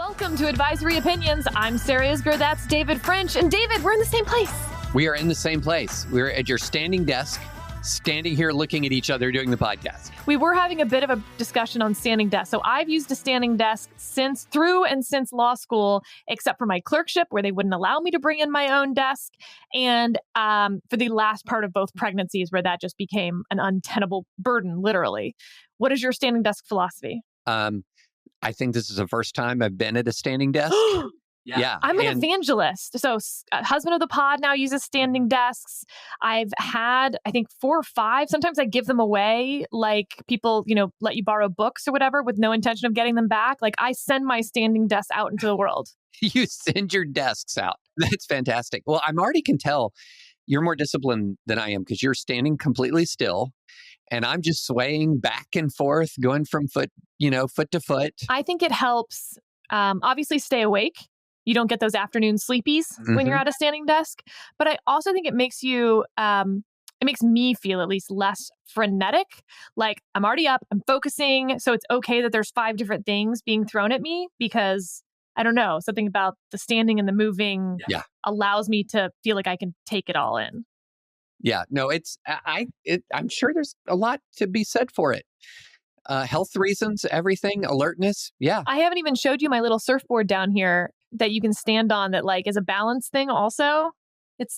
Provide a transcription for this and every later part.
Welcome to Advisory Opinions. I'm Sarah Isgur. That's David French. And David, we're in the same place. We are in the same place. We're at your standing desk, standing here looking at each other doing the podcast. We were having a bit of a discussion on standing desks. So I've used a standing desk since law school, except for my clerkship, where they wouldn't allow me to bring in my own desk. And for the last part of both pregnancies, where that just became an untenable burden, literally. What is your standing desk philosophy? I think this is the first time I've been at a standing desk. Yeah. I'm an evangelist. So husband of the pod now uses standing desks. I've had, I think, 4 or 5. Sometimes I give them away, like people, let you borrow books or whatever with no intention of getting them back. Like I send my standing desk out into the world. You send your desks out. That's fantastic. Well, I already can tell you're more disciplined than I am because you're standing completely still. And I'm just swaying back and forth, going from foot to foot. I think it helps, obviously, stay awake. You don't get those afternoon sleepies when you're at a standing desk. But I also think it makes you, it makes me feel at least less frenetic. Like I'm already up, I'm focusing. So it's okay that there's 5 different things being thrown at me because I don't know, something about the standing and the moving allows me to feel like I can take it all in. Yeah, no, I'm sure there's a lot to be said for it. Health reasons, everything, alertness. Yeah. I haven't even showed you my little surfboard down here that you can stand on that like is a balance thing also.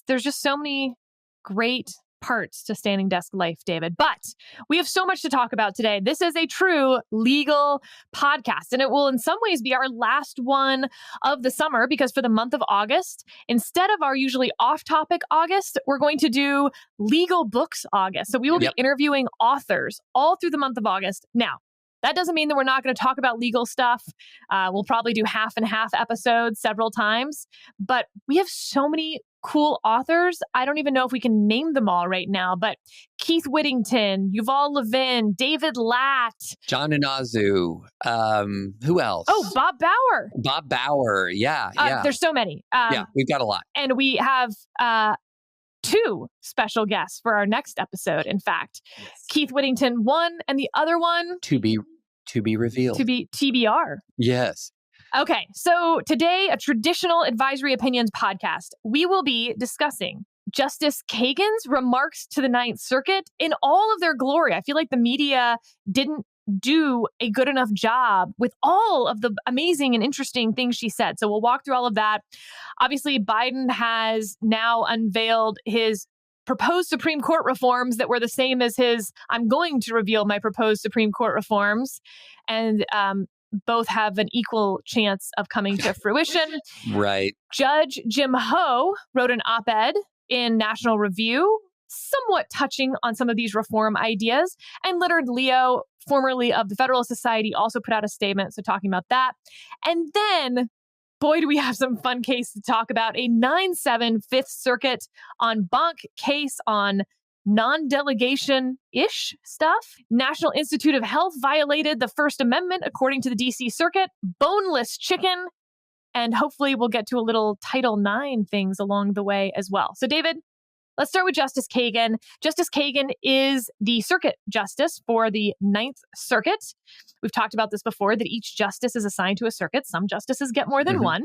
There's just so many great parts to standing desk life, David. But we have so much to talk about today. This is a true legal podcast, and it will in some ways be our last one of the summer because for the month of August, instead of our usually off-topic August, we're going to do legal books August. So we will be interviewing authors all through the month of August. Now, that doesn't mean that we're not going to talk about legal stuff. We'll probably do half and half episodes several times, but we have so many cool authors. I don't even know if we can name them all right now, but Keith Whittington, Yuval Levin, David Latt, John Inazu, who else? Oh, Bob Bauer. Bob Bauer. Yeah. There's so many. We've got a lot. And we have 2 special guests for our next episode. In fact, Keith Whittington, one, and the other one to be revealed. To be TBR. Yes. Okay, so today, a traditional advisory opinions podcast, we will be discussing Justice Kagan's remarks to the Ninth Circuit in all of their glory. I feel like the media didn't do a good enough job with all of the amazing and interesting things she said. So we'll walk through all of that. Obviously, Biden has now unveiled his proposed Supreme Court reforms that were the same as his, I'm going to reveal my proposed Supreme Court reforms. And both have an equal chance of coming to fruition. Right. Judge Jim Ho wrote an op-ed in National Review, somewhat touching on some of these reform ideas. And Leonard Leo, formerly of the Federalist Society, also put out a statement, so talking about that. And then, boy, do we have some fun case to talk about. A 9-7 Fifth Circuit en banc case on non-delegation-ish stuff. National Institute of Health violated the First Amendment, according to the DC Circuit. Boneless chicken. And hopefully we'll get to a little Title IX things along the way as well. So, David, let's start with Justice Kagan. Justice Kagan is the circuit justice for the Ninth Circuit. We've talked about this before, that each justice is assigned to a circuit. Some justices get more than one.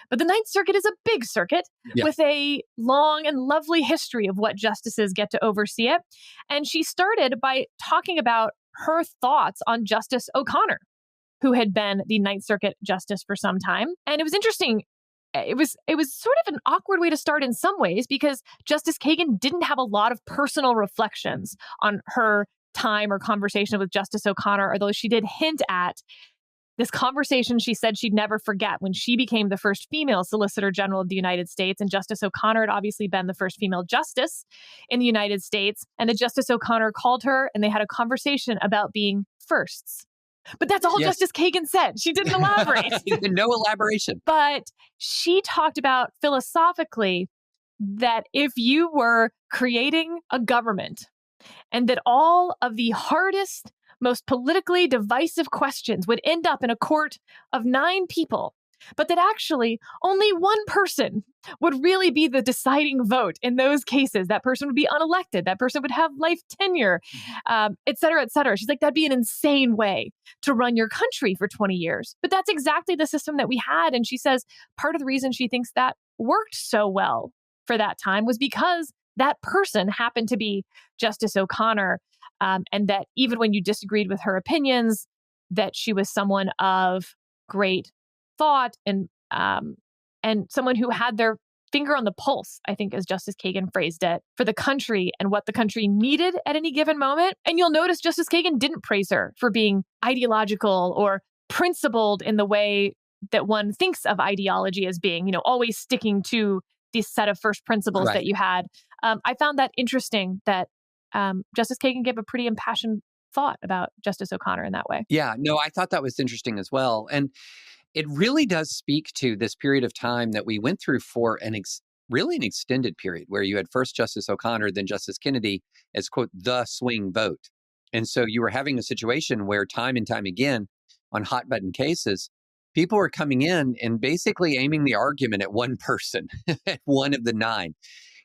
But the Ninth Circuit is a big circuit with a long and lovely history of what justices get to oversee it. And she started by talking about her thoughts on Justice O'Connor, who had been the Ninth Circuit justice for some time. And it was interesting. It was sort of an awkward way to start in some ways because Justice Kagan didn't have a lot of personal reflections on her time or conversation with Justice O'Connor, although she did hint at this conversation she said she'd never forget when she became the first female Solicitor General of the United States. And Justice O'Connor had obviously been the first female justice in the United States. And that Justice O'Connor called her and they had a conversation about being firsts. But that's all Justice Kagan said. She didn't elaborate. No elaboration. But she talked about philosophically that if you were creating a government and that all of the hardest, most politically divisive questions would end up in a court of 9 people, but that actually only one person would really be the deciding vote in those cases. That person would be unelected. That person would have life tenure, et cetera, et cetera. She's like, that'd be an insane way to run your country for 20 years. But that's exactly the system that we had. And she says part of the reason she thinks that worked so well for that time was because that person happened to be Justice O'Connor. And that even when you disagreed with her opinions, that she was someone of great thought and someone who had their finger on the pulse, I think, as Justice Kagan phrased it, for the country and what the country needed at any given moment. And you'll notice Justice Kagan didn't praise her for being ideological or principled in the way that one thinks of ideology as being, always sticking to this set of first principles that you had. I found that interesting that Justice Kagan gave a pretty impassioned thought about Justice O'Connor in that way. Yeah, no, I thought that was interesting as well. And it really does speak to this period of time that we went through for really an extended period where you had first Justice O'Connor, then Justice Kennedy as, quote, the swing vote. And so you were having a situation where time and time again on hot button cases, people were coming in and basically aiming the argument at one person, at one of the nine,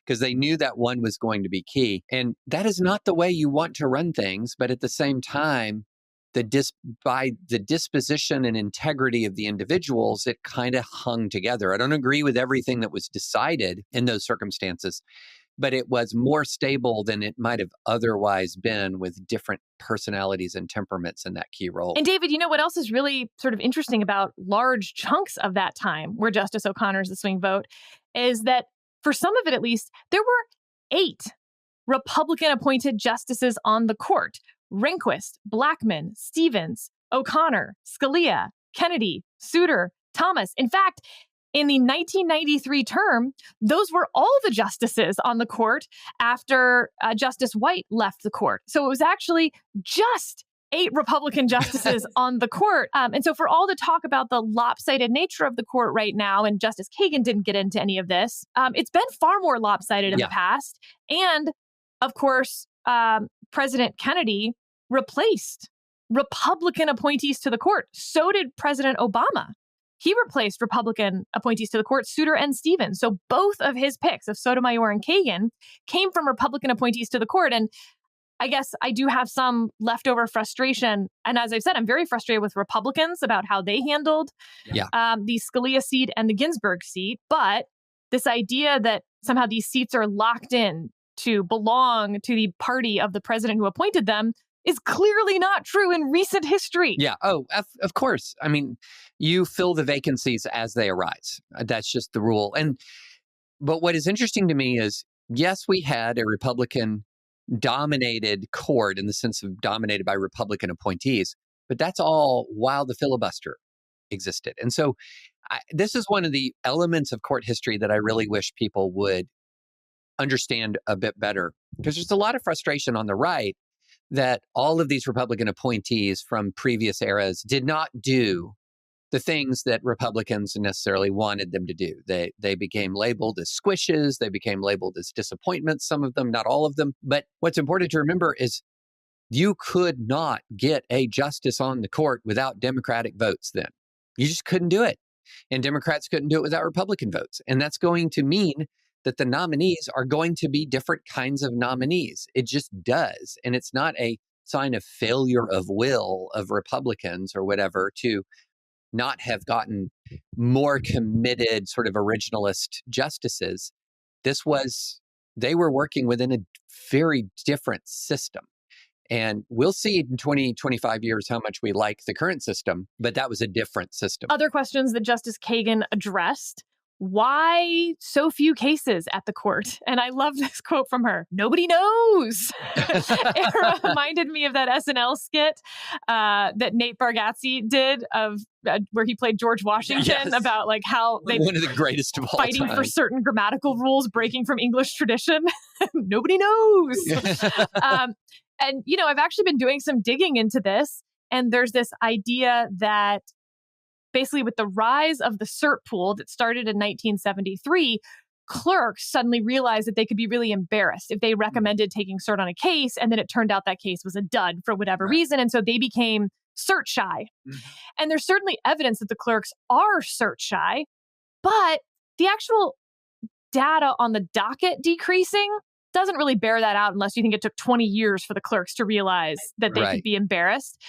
because they knew that one was going to be key. And that is not the way you want to run things. But at the same time, by the disposition and integrity of the individuals, it kind of hung together. I don't agree with everything that was decided in those circumstances, but it was more stable than it might have otherwise been with different personalities and temperaments in that key role. And David, what else is really sort of interesting about large chunks of that time where Justice O'Connor is the swing vote is that for some of it, at least, there were 8 Republican-appointed justices on the court. Rehnquist, Blackmun, Stevens, O'Connor, Scalia, Kennedy, Souter, Thomas. In fact, in the 1993 term, those were all the justices on the court after Justice White left the court. So it was actually just 8 Republican justices on the court. And so for all the talk about the lopsided nature of the court right now, and Justice Kagan didn't get into any of this, it's been far more lopsided in the past. And of course, President Kennedy replaced Republican appointees to the court. So did President Obama. He replaced Republican appointees to the court, Souter and Stevens. So both of his picks of Sotomayor and Kagan came from Republican appointees to the court. And I guess I do have some leftover frustration. And as I've said, I'm very frustrated with Republicans about how they handled the Scalia seat and the Ginsburg seat. But this idea that somehow these seats are locked in to belong to the party of the president who appointed them is clearly not true in recent history. Yeah. Oh, of course. I mean, you fill the vacancies as they arise. That's just the rule. But what is interesting to me is, yes, we had a Republican-dominated court in the sense of dominated by Republican appointees, but that's all while the filibuster existed. And so this is one of the elements of court history that I really wish people would understand a bit better, because there's a lot of frustration on the right that all of these Republican appointees from previous eras did not do the things that Republicans necessarily wanted them to do. They became labeled as squishes. They became labeled as disappointments, some of them, not all of them. But what's important to remember is you could not get a justice on the court without Democratic votes then. You just couldn't do it. And Democrats couldn't do it without Republican votes. And that's going to mean that the nominees are going to be different kinds of nominees. It just does. And it's not a sign of failure of will of Republicans or whatever to not have gotten more committed sort of originalist justices. They were working within a very different system. And we'll see in 20, 25 years how much we like the current system, but that was a different system. Other questions that Justice Kagan addressed: why so few cases at the court? And I love this quote from her: "Nobody knows." It reminded me of that SNL skit that Nate Bargatze did of where he played George Washington, about like how they one of the greatest of all fighting time. for certain grammatical rules, breaking from English tradition. Nobody knows. And, I've actually been doing some digging into this, and there's this idea that basically with the rise of the cert pool that started in 1973, clerks suddenly realized that they could be really embarrassed if they recommended taking cert on a case, and then it turned out that case was a dud for whatever reason. And so they became cert shy. And there's certainly evidence that the clerks are cert shy, but the actual data on the docket decreasing doesn't really bear that out unless you think it took 20 years for the clerks to realize that they could be embarrassed.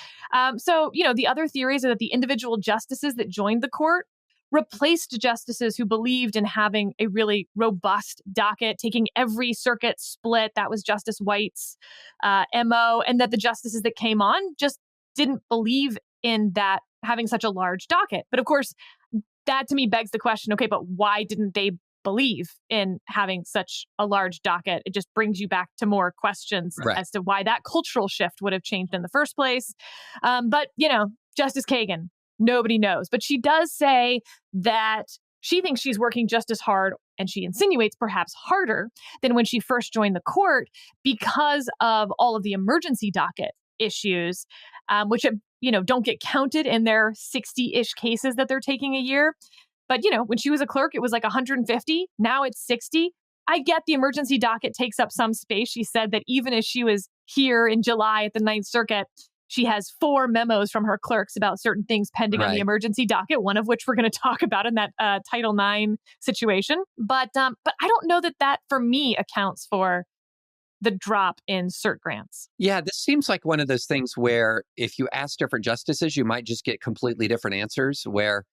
So, the other theories are that the individual justices that joined the court replaced justices who believed in having a really robust docket, taking every circuit split. That was Justice White's MO, and that the justices that came on just didn't believe in that having such a large docket. But of course, that to me begs the question, okay, but why didn't they believe in having such a large docket? It just brings you back to more questions as to why that cultural shift would have changed in the first place. But, Justice Kagan, nobody knows. But she does say that she thinks she's working just as hard, and she insinuates perhaps harder than when she first joined the court because of all of the emergency docket issues, which, don't get counted in their 60-ish cases that they're taking a year. But, when she was a clerk, it was like 150. Now it's 60. I get the emergency docket takes up some space. She said that even as she was here in July at the Ninth Circuit, she has 4 memos from her clerks about certain things pending on the emergency docket, one of which we're going to talk about in that Title IX situation. But I don't know that for me accounts for the drop in cert grants. Yeah, this seems like one of those things where if you ask different justices, you might just get completely different answers, where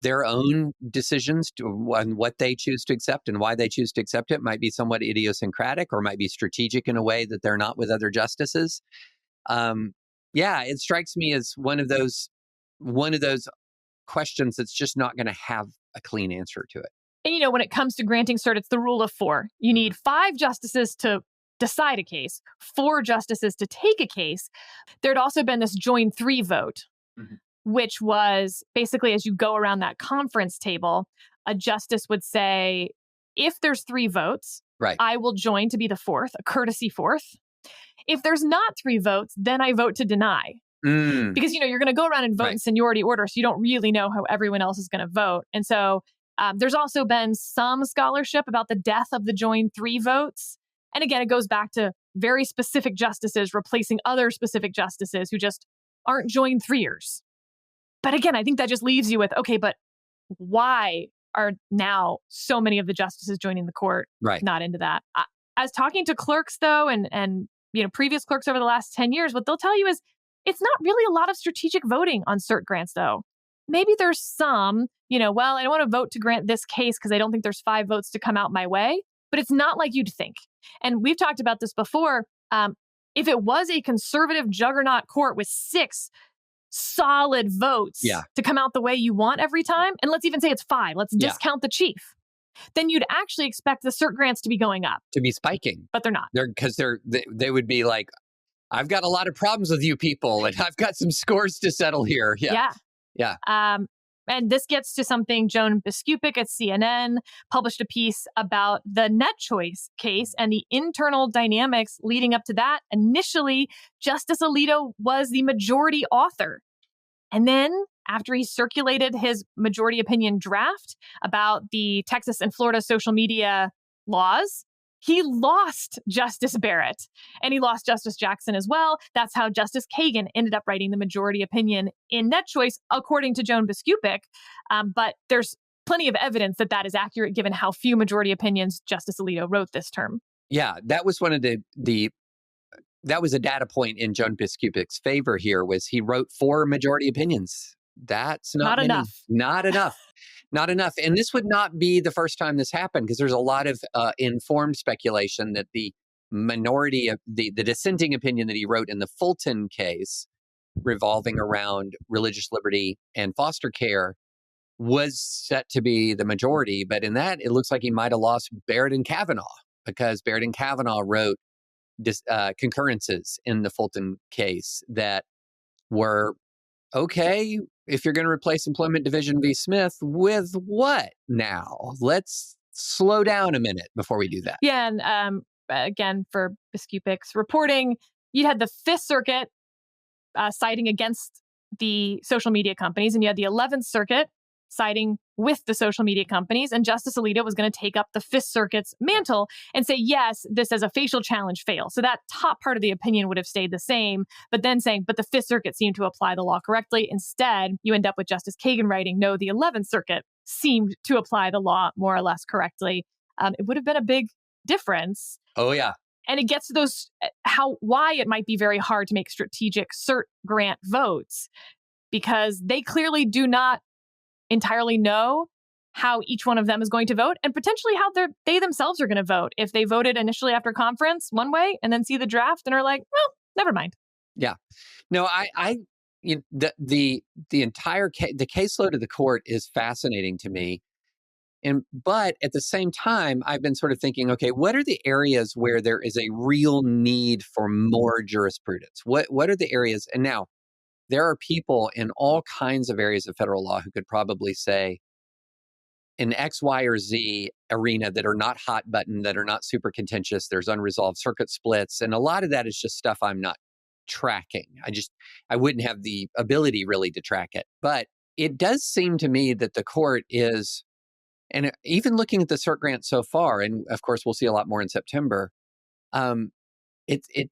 their own decisions on what they choose to accept and why they choose to accept it might be somewhat idiosyncratic or might be strategic in a way that they're not with other justices. It strikes me as one of those questions that's just not going to have a clean answer to it. And when it comes to granting cert, it's the rule of 4. You need 5 justices to decide a case, 4 justices to take a case. There'd also been this join 3 vote, which was basically as you go around that conference table, a justice would say, if there's 3 votes, I will join to be the 4th, a courtesy 4th. If there's not 3 votes, then I vote to deny. Because, you're going to go around and vote in seniority order, so you don't really know how everyone else is going to vote. And so there's also been some scholarship about the death of the join 3 votes. And again, it goes back to very specific justices replacing other specific justices who just aren't join 3ers. But again, I think that just leaves you with, okay, but why are now so many of the justices joining the court not into that? As talking to clerks, though, and previous clerks over the last 10 years, what they'll tell you is it's not really a lot of strategic voting on cert grants, though. Maybe there's some, I don't want to vote to grant this case because I don't think there's 5 votes to come out my way. But it's not like you'd think. And we've talked about this before. If it was a conservative juggernaut court with 6 solid votes to come out the way you want every time, and let's even say it's 5, let's discount the chief, then you'd actually expect the cert grants to be going up. To be spiking. But they're not. They would be like, I've got a lot of problems with you people, and I've got some scores to settle here. Yeah. And this gets to something Joan Biskupic at CNN published a piece about the net choice case and the internal dynamics leading up to that. Initially, Justice Alito was the majority author. And then after he circulated his majority opinion draft about the Texas and Florida social media laws, he lost Justice Barrett and he lost Justice Jackson as well. That's how Justice Kagan ended up writing the majority opinion in net choice, according to Joan Biskupic. But there's plenty of evidence that that is accurate given how few majority opinions Justice Alito wrote this term. Yeah, that was one of that was a data point in Joan Biskupic's favor here, was he wrote 4 majority opinions. That's not enough. Not enough. Not enough. And this would not be the first time this happened, because there's a lot of informed speculation that the minority of the dissenting opinion that he wrote in the Fulton case revolving around religious liberty and foster care was set to be the majority. But in that, it looks like he might have lost Barrett and Kavanaugh, because Barrett and Kavanaugh wrote concurrences in the Fulton case that were, okay, if you're going to replace Employment Division v. Smith, with what now? Let's slow down a minute before we do that. Yeah, and again, for Biskupic's reporting, you had the Fifth Circuit siding against the social media companies, and you had the 11th Circuit siding with the social media companies. And Justice Alito was going to take up the Fifth Circuit's mantle and say, yes, this as a facial challenge fails. So that top part of the opinion would have stayed the same, but then saying, but the Fifth Circuit seemed to apply the law correctly. Instead, you end up with Justice Kagan writing, no, the 11th Circuit seemed to apply the law more or less correctly. It would have been a big difference. Oh, yeah. And it gets to those, why it might be very hard to make strategic cert grant votes, because they clearly do not entirely know how each one of them is going to vote and potentially how they themselves are going to vote. If they voted initially after conference one way and then see the draft and are like, well, never mind. Yeah. No, the entire the caseload of the court is fascinating to me. But at the same time, I've been sort of thinking, okay, what are the areas where there is a real need for more jurisprudence? What are the areas? And now, there are people in all kinds of areas of federal law who could probably say in X, Y, or Z arena that are not hot button, that are not super contentious. There's unresolved circuit splits. And a lot of that is just stuff I'm not tracking. I wouldn't have the ability really to track it. But it does seem to me that the court is, and even looking at the cert grant so far, and of course we'll see a lot more in September, it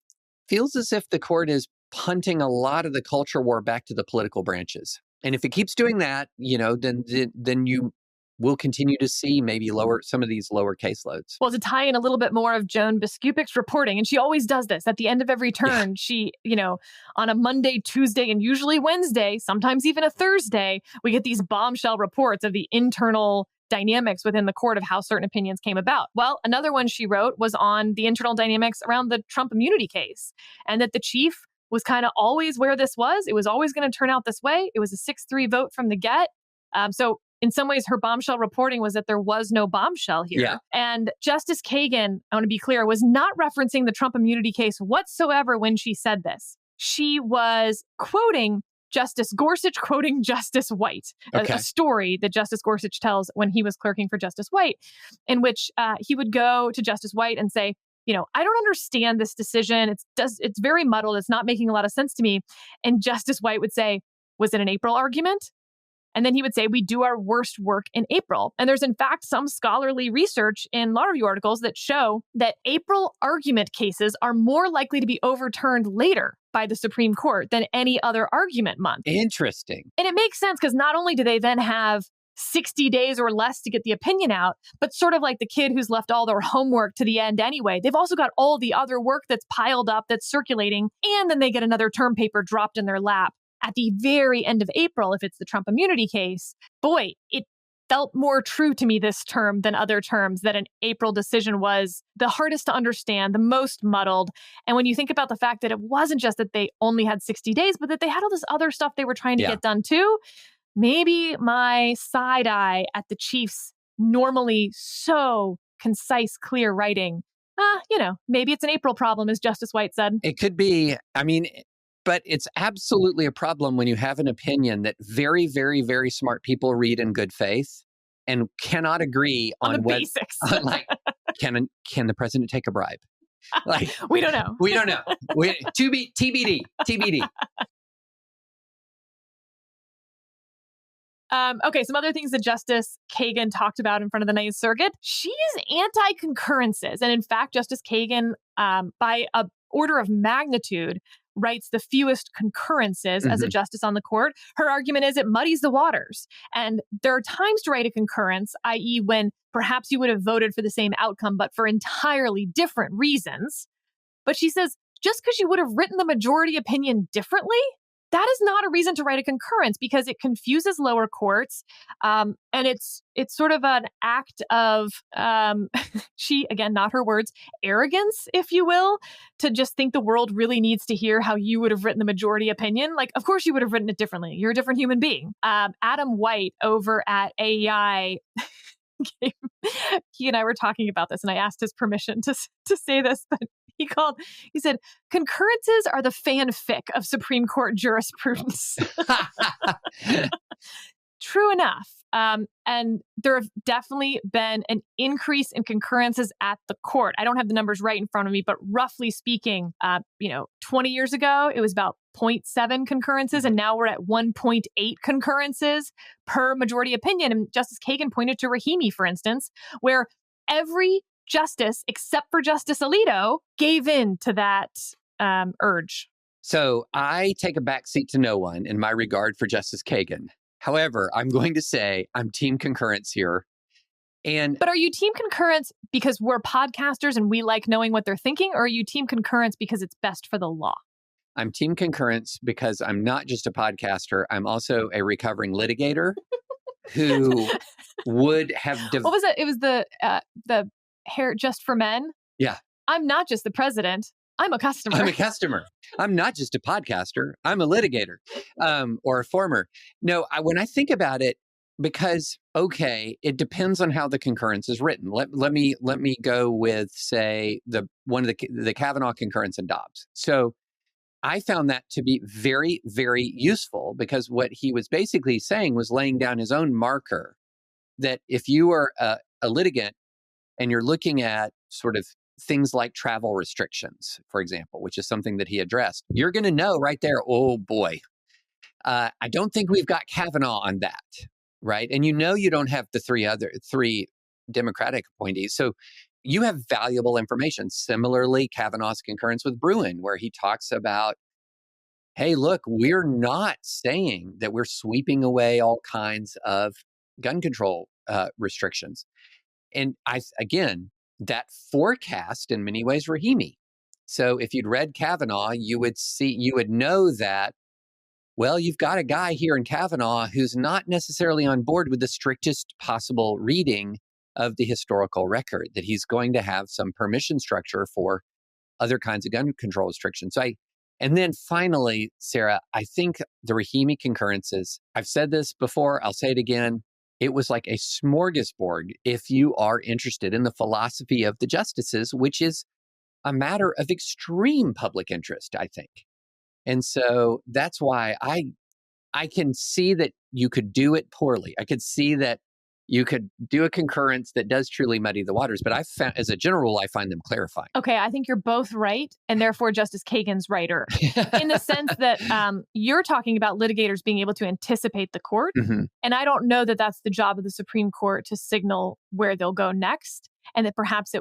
feels as if the court is punting a lot of the culture war back to the political branches. And if it keeps doing that, then you will continue to see maybe some of these lower caseloads. Well, to tie in a little bit more of Joan Biskupic's reporting, and she always does this at the end of every turn, she, on a Monday, Tuesday, and usually Wednesday, sometimes even a Thursday, we get these bombshell reports of the internal dynamics within the court of how certain opinions came about. Well, another one she wrote was on the internal dynamics around the Trump immunity case, and that the chief was kind of always where this was. It was always going to turn out this way. It was a 6-3 vote from the get. So in some ways, her bombshell reporting was that there was no bombshell here. Yeah. And Justice Kagan, I want to be clear, was not referencing the Trump immunity case whatsoever when she said this. She was quoting Justice Gorsuch, quoting Justice White, a story that Justice Gorsuch tells when he was clerking for Justice White, in which he would go to Justice White and say, I don't understand this decision. It's very muddled. It's not making a lot of sense to me. And Justice White would say, was it an April argument? And then he would say, we do our worst work in April. And there's in fact some scholarly research in law review articles that show that April argument cases are more likely to be overturned later by the Supreme Court than any other argument month. Interesting. And it makes sense because not only do they then have 60 days or less to get the opinion out, but sort of like the kid who's left all their homework to the end anyway, they've also got all the other work that's piled up, that's circulating, and then they get another term paper dropped in their lap at the very end of April if it's the Trump immunity case. Boy, it felt more true to me this term than other terms that an April decision was the hardest to understand, the most muddled. And when you think about the fact that it wasn't just that they only had 60 days, but that they had all this other stuff they were trying to get done too, maybe my side eye at the chief's normally so concise, clear writing, maybe it's an April problem, as Justice White said. It could be. But it's absolutely a problem when you have an opinion that very, very, very smart people read in good faith and cannot agree on the what, basics. Can the president take a bribe? We don't know. We don't know. TBD. Okay, some other things that Justice Kagan talked about in front of the Ninth Circuit. She's anti-concurrences. And in fact, Justice Kagan, by a order of magnitude, writes the fewest concurrences as a justice on the court. Her argument is it muddies the waters. And there are times to write a concurrence, i.e. when perhaps you would have voted for the same outcome, but for entirely different reasons. But she says, just because you would have written the majority opinion differently, that is not a reason to write a concurrence because it confuses lower courts. And it's sort of an act of, she, again, not her words, arrogance, if you will, to just think the world really needs to hear how you would have written the majority opinion. Like, of course you would have written it differently. You're a different human being. Adam White over at AEI, he and I were talking about this and I asked his permission to say this, but he said, concurrences are the fanfic of Supreme Court jurisprudence. True enough. And there have definitely been an increase in concurrences at the court. I don't have the numbers right in front of me, but roughly speaking, 20 years ago, it was about 0.7 concurrences, and now we're at 1.8 concurrences per majority opinion. And Justice Kagan pointed to Rahimi, for instance, where every justice, except for Justice Alito, gave in to that urge. So I take a backseat to no one in my regard for Justice Kagan. However, I'm going to say I'm team concurrence here. But are you team concurrence because we're podcasters and we like knowing what they're thinking, or are you team concurrence because it's best for the law? I'm team concurrence because I'm not just a podcaster. I'm also a recovering litigator who would have... What was it? It was the hair just for men? Yeah. I'm not just the president. I'm a customer. I'm a customer. I'm not just a podcaster. I'm a litigator or a former. No, when I think about it, because, okay, it depends on how the concurrence is written. Let me go with, say, one of the Kavanaugh concurrence in Dobbs. So I found that to be very, very useful because what he was basically saying was laying down his own marker that if you are a litigant and you're looking at sort of things like travel restrictions, for example, which is something that he addressed, you're going to know right there, oh boy, I don't think we've got Kavanaugh on that, right? And you don't have the three Democratic appointees. So you have valuable information. Similarly, Kavanaugh's concurrence with Bruen, where he talks about, hey, look, we're not saying that we're sweeping away all kinds of gun control restrictions. And again, that forecast in many ways Rahimi. So if you'd read Kavanaugh, you would know that, well, you've got a guy here in Kavanaugh who's not necessarily on board with the strictest possible reading of the historical record, that he's going to have some permission structure for other kinds of gun control restrictions. And then finally, Sarah, I think the Rahimi concurrences, I've said this before, I'll say it again, it was like a smorgasbord if you are interested in the philosophy of the justices, which is a matter of extreme public interest, I think. And so that's why I can see that you could do it poorly. I could see that you could do a concurrence that does truly muddy the waters. But I found, as a general rule, I find them clarifying. Okay, I think you're both right, and therefore Justice Kagan's righter, in the sense that you're talking about litigators being able to anticipate the court. Mm-hmm. And I don't know that that's the job of the Supreme Court to signal where they'll go next, and that perhaps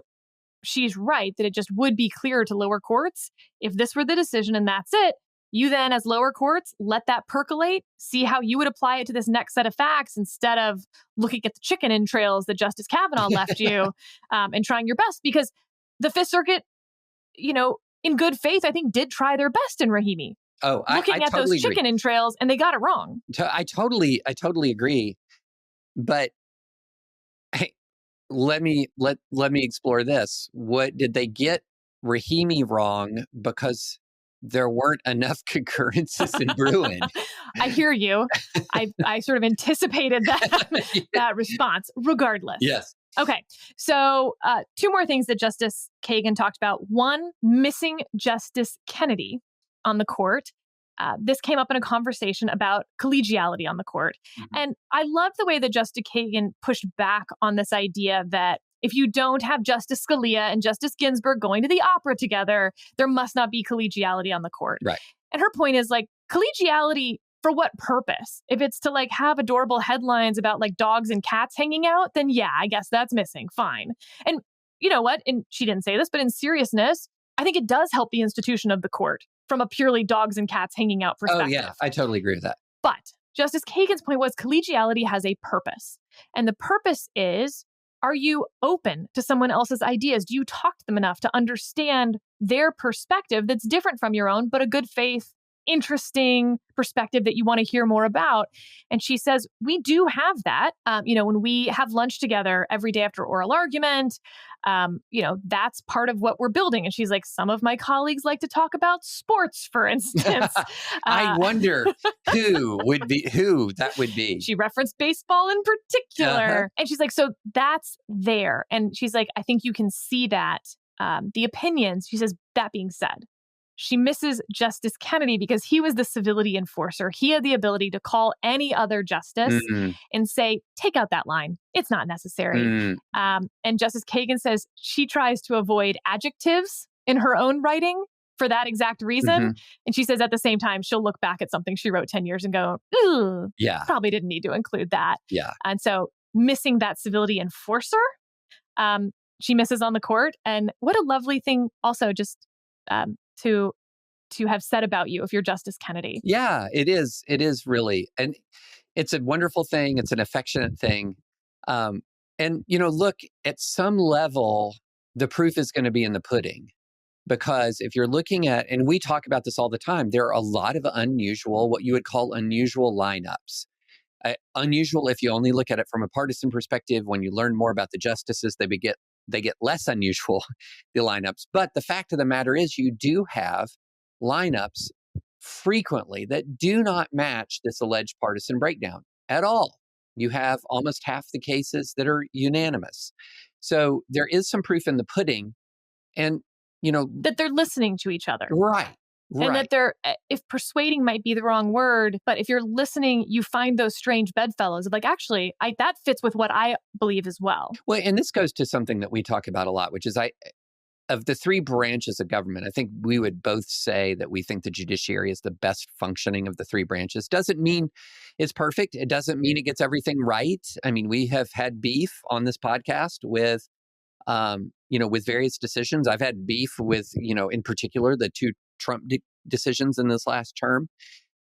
she's right, that it just would be clearer to lower courts if this were the decision and that's it. You then, as lower courts, let that percolate, see how you would apply it to this next set of facts instead of looking at the chicken entrails that Justice Kavanaugh left you and trying your best. Because the Fifth Circuit, in good faith, I think did try their best in Rahimi. Oh, looking at totally those chicken entrails, and they got it wrong. I totally agree. But hey, let me explore this. What did they get Rahimi wrong because there weren't enough concurrences in Bruen? I hear you. I sort of anticipated that response, regardless. Yes. Okay. So two more things that Justice Kagan talked about. One, missing Justice Kennedy on the court. This came up in a conversation about collegiality on the court. Mm-hmm. And I love the way that Justice Kagan pushed back on this idea that if you don't have Justice Scalia and Justice Ginsburg going to the opera together, there must not be collegiality on the court. Right. And her point is collegiality for what purpose? If it's to have adorable headlines about dogs and cats hanging out, then yeah, I guess that's missing. Fine. And you know what? And she didn't say this, but in seriousness, I think it does help the institution of the court from a purely dogs and cats hanging out perspective. Oh yeah, I totally agree with that. But Justice Kagan's point was collegiality has a purpose. And the purpose is, are you open to someone else's ideas? Do you talk to them enough to understand their perspective that's different from your own, but a good faith, interesting perspective that you want to hear more about? And she says, we do have that. When we have lunch together every day after oral argument, that's part of what we're building. And she's like, some of my colleagues like to talk about sports, for instance. I wonder who that would be. She referenced baseball in particular. Uh-huh. And she's like, so that's there. And she's like, I think you can see that. The opinions, she says, that being said, she misses Justice Kennedy because he was the civility enforcer. He had the ability to call any other justice and say, take out that line. It's not necessary. And Justice Kagan says she tries to avoid adjectives in her own writing for that exact reason. And she says at the same time, she'll look back at something she wrote 10 years and go, ooh, probably didn't need to include that. And so missing that civility enforcer, she misses on the court. And what a lovely thing also just to have said about you if you're Justice Kennedy. Yeah, it is. It is really. And it's a wonderful thing. It's an affectionate thing. And, look, at some level, the proof is going to be in the pudding. Because if you're looking at, and we talk about this all the time, there are a lot of unusual, what you would call unusual lineups. Unusual if you only look at it from a partisan perspective. When you learn more about the justices, they get less unusual, the lineups. But the fact of the matter is you do have lineups frequently that do not match this alleged partisan breakdown at all. You have almost half the cases that are unanimous. So there is some proof in the pudding. And that they're listening to each other. Right. And that they're, if persuading might be the wrong word, but if you're listening, you find those strange bedfellows of like, actually, that fits with what I believe as well. Well, and this goes to something that we talk about a lot, which is of the three branches of government, I think we would both say that we think the judiciary is the best functioning of the three branches. Doesn't mean it's perfect. It doesn't mean it gets everything right. I mean, we have had beef on this podcast with various decisions. I've had beef with, in particular, the two Trump decisions in this last term.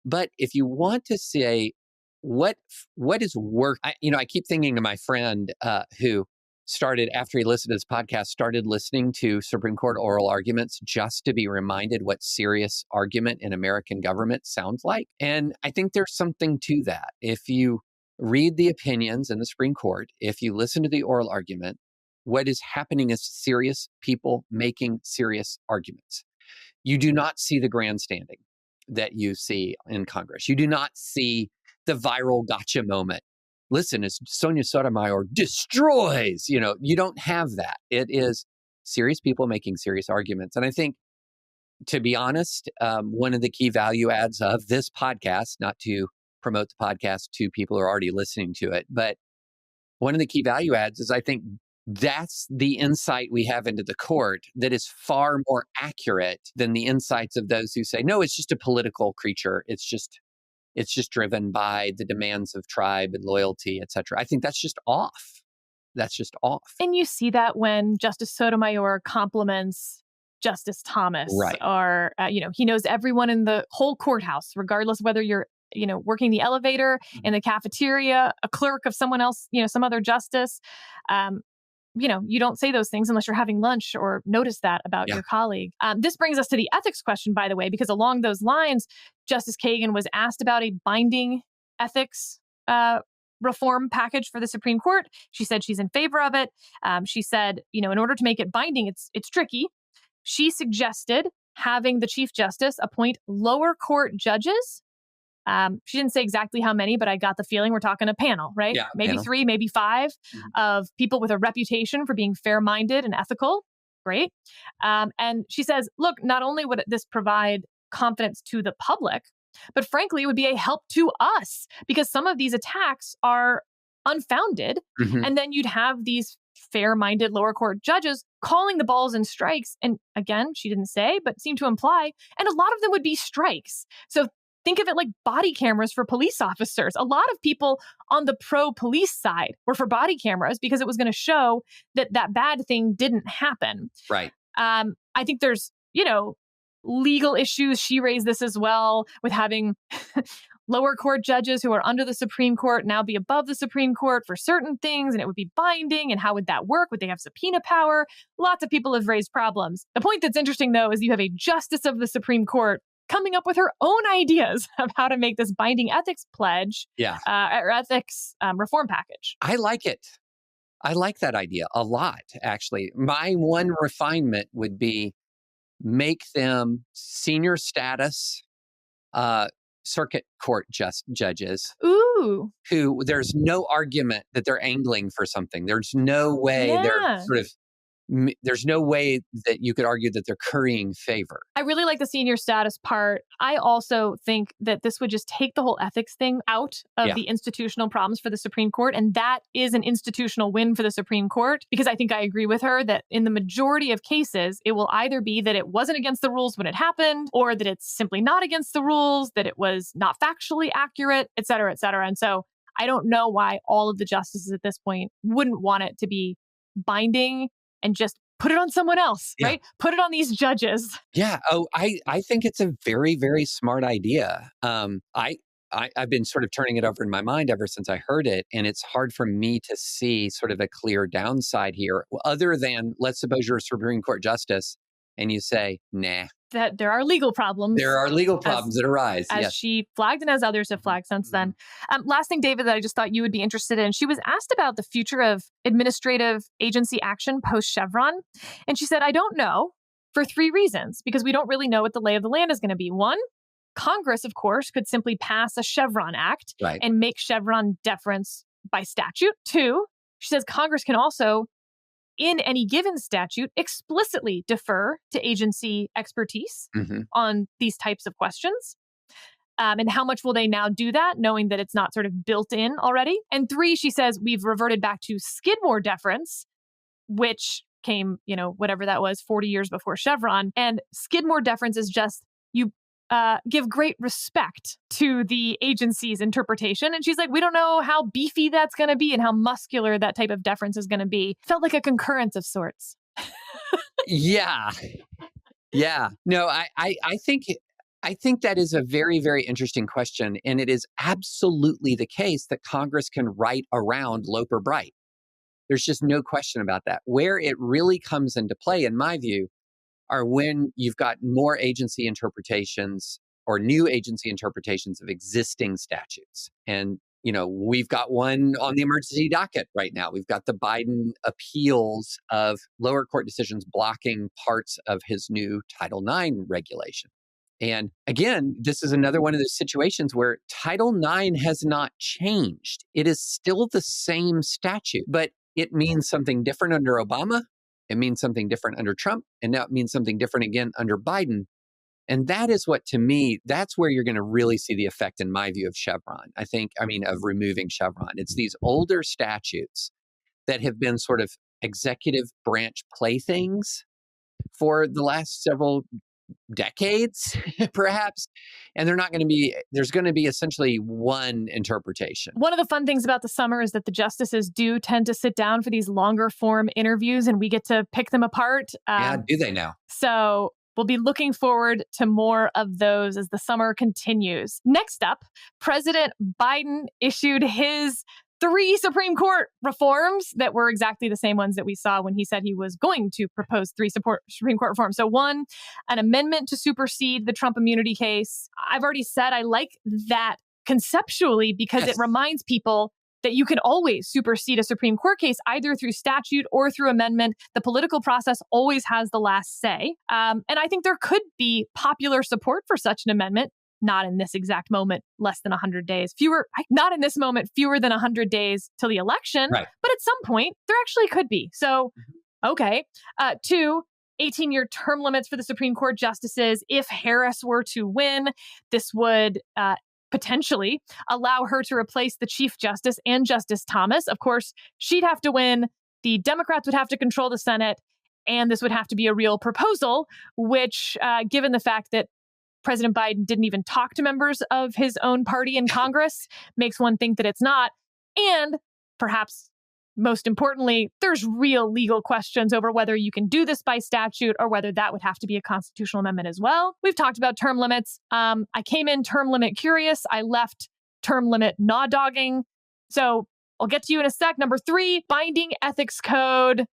But if you want to say what is work, I keep thinking of my friend who started, after he listened to this podcast, started listening to Supreme Court oral arguments just to be reminded what serious argument in American government sounds like. And I think there's something to that. If you read the opinions in the Supreme Court, if you listen to the oral argument, what is happening is serious people making serious arguments. You do not see the grandstanding that you see in Congress. You do not see the viral gotcha moment. Listen, as Sonia Sotomayor destroys, you don't have that. It is serious people making serious arguments. And I think, to be honest, one of the key value adds of this podcast, not to promote the podcast to people who are already listening to it, but one of the key value adds is I think that's the insight we have into the court that is far more accurate than the insights of those who say, no, it's just a political creature. It's just driven by the demands of tribe and loyalty, et cetera. I think that's just off. That's just off. And you see that when Justice Sotomayor compliments Justice Thomas, right? Or, he knows everyone in the whole courthouse, regardless whether you're, working the elevator, in the cafeteria, a clerk of someone else, some other justice. You don't say those things unless you're having lunch or notice that about your colleague. This brings us to the ethics question, by the way, because along those lines, Justice Kagan was asked about a binding ethics reform package for the Supreme Court. She said she's in favor of it. She said, in order to make it binding, it's tricky. She suggested having the Chief Justice appoint lower court judges. She didn't say exactly how many, but I got the feeling we're talking a panel, right? Yeah, maybe panel. 3, maybe 5 of people with a reputation for being fair-minded and ethical. Great. And she says, look, not only would this provide confidence to the public, but frankly, it would be a help to us because some of these attacks are unfounded. And then you'd have these fair-minded lower court judges calling the balls and strikes. And again, she didn't say, but seemed to imply, and a lot of them would be strikes. So think of it like body cameras for police officers. A lot of people on the pro-police side were for body cameras because it was going to show that bad thing didn't happen. Right. I think there's, legal issues. She raised this as well with having lower court judges who are under the Supreme Court now be above the Supreme Court for certain things, and it would be binding. And how would that work? Would they have subpoena power? Lots of people have raised problems. The point that's interesting, though, is you have a justice of the Supreme Court coming up with her own ideas of how to make this binding ethics pledge or ethics reform package. I like it. I like that idea a lot, actually. My one refinement would be make them senior status circuit court judges. Ooh. Who there's no argument that they're angling for something. There's no way they're sort of there's no way that you could argue that they're currying favor. I really like the senior status part. I also think that this would just take the whole ethics thing out of the institutional problems for the Supreme Court. And that is an institutional win for the Supreme Court, because I think I agree with her that in the majority of cases, it will either be that it wasn't against the rules when it happened, or that it's simply not against the rules, that it was not factually accurate, et cetera, et cetera. And so I don't know why all of the justices at this point wouldn't want it to be binding and just put it on someone else, right? Put it on these judges. Yeah. Oh, I think it's a very, very smart idea. I've been sort of turning it over in my mind ever since I heard it. And it's hard for me to see sort of a clear downside here, other than, let's suppose you're a Supreme Court justice and you say, nah. That there are legal problems. There are legal problems that arise. As she flagged and as others have flagged since then. Last thing, David, that I just thought you would be interested in. She was asked about the future of administrative agency action post-Chevron. And she said, I don't know, for 3 reasons, because we don't really know what the lay of the land is going to be. 1, Congress, of course, could simply pass a Chevron Act and make Chevron deference by statute. 2, she says Congress can also, in any given statute, explicitly defer to agency expertise on these types of questions. And how much will they now do that, knowing that it's not sort of built in already? And 3, she says, we've reverted back to Skidmore deference, which came, whatever that was, 40 years before Chevron. And Skidmore deference is just, you give great respect to the agency's interpretation. And she's like, we don't know how beefy that's going to be and how muscular that type of deference is going to be. Felt like a concurrence of sorts. Yeah. No, I think that is a very, very interesting question. And it is absolutely the case that Congress can write around Loper Bright. There's just no question about that. Where it really comes into play, in my view, are when you've got more agency interpretations or new agency interpretations of existing statutes. And, we've got one on the emergency docket right now. We've got the Biden appeals of lower court decisions blocking parts of his new Title IX regulation. And again, this is another one of those situations where Title IX has not changed. It is still the same statute, but it means something different under Obama. It means something different under Trump, and now it means something different again under Biden. And that is what, to me, that's where you're going to really see the effect, in my view, of Chevron. Of removing Chevron. It's these older statutes that have been sort of executive branch playthings for the last several decades, perhaps. And there's going to be essentially one interpretation. One of the fun things about the summer is that the justices do tend to sit down for these longer form interviews, and we get to pick them apart. Do they now? So we'll be looking forward to more of those as the summer continues. Next up, President Biden issued his 3 Supreme Court reforms that were exactly the same ones that we saw when he said he was going to propose 3 Supreme Court reforms. So 1, an amendment to supersede the Trump immunity case. I've already said I like that conceptually because it reminds people that you can always supersede a Supreme Court case either through statute or through amendment. The political process always has the last say. And I think there could be popular support for such an amendment. Not in this exact moment, less than 100 days. Not in this moment, fewer than 100 days till the election. Right. But at some point, there actually could be. So, okay. 2, 18-year term limits for the Supreme Court justices. If Harris were to win, this would potentially allow her to replace the Chief Justice and Justice Thomas. Of course, she'd have to win. The Democrats would have to control the Senate. And this would have to be a real proposal, which, given the fact that President Biden didn't even talk to members of his own party in Congress, makes one think that it's not. And perhaps most importantly, there's real legal questions over whether you can do this by statute or whether that would have to be a constitutional amendment as well. We've talked about term limits. I came in term limit curious. I left term limit gnaw-dogging. So I'll get to you in a sec. Number 3, binding ethics code.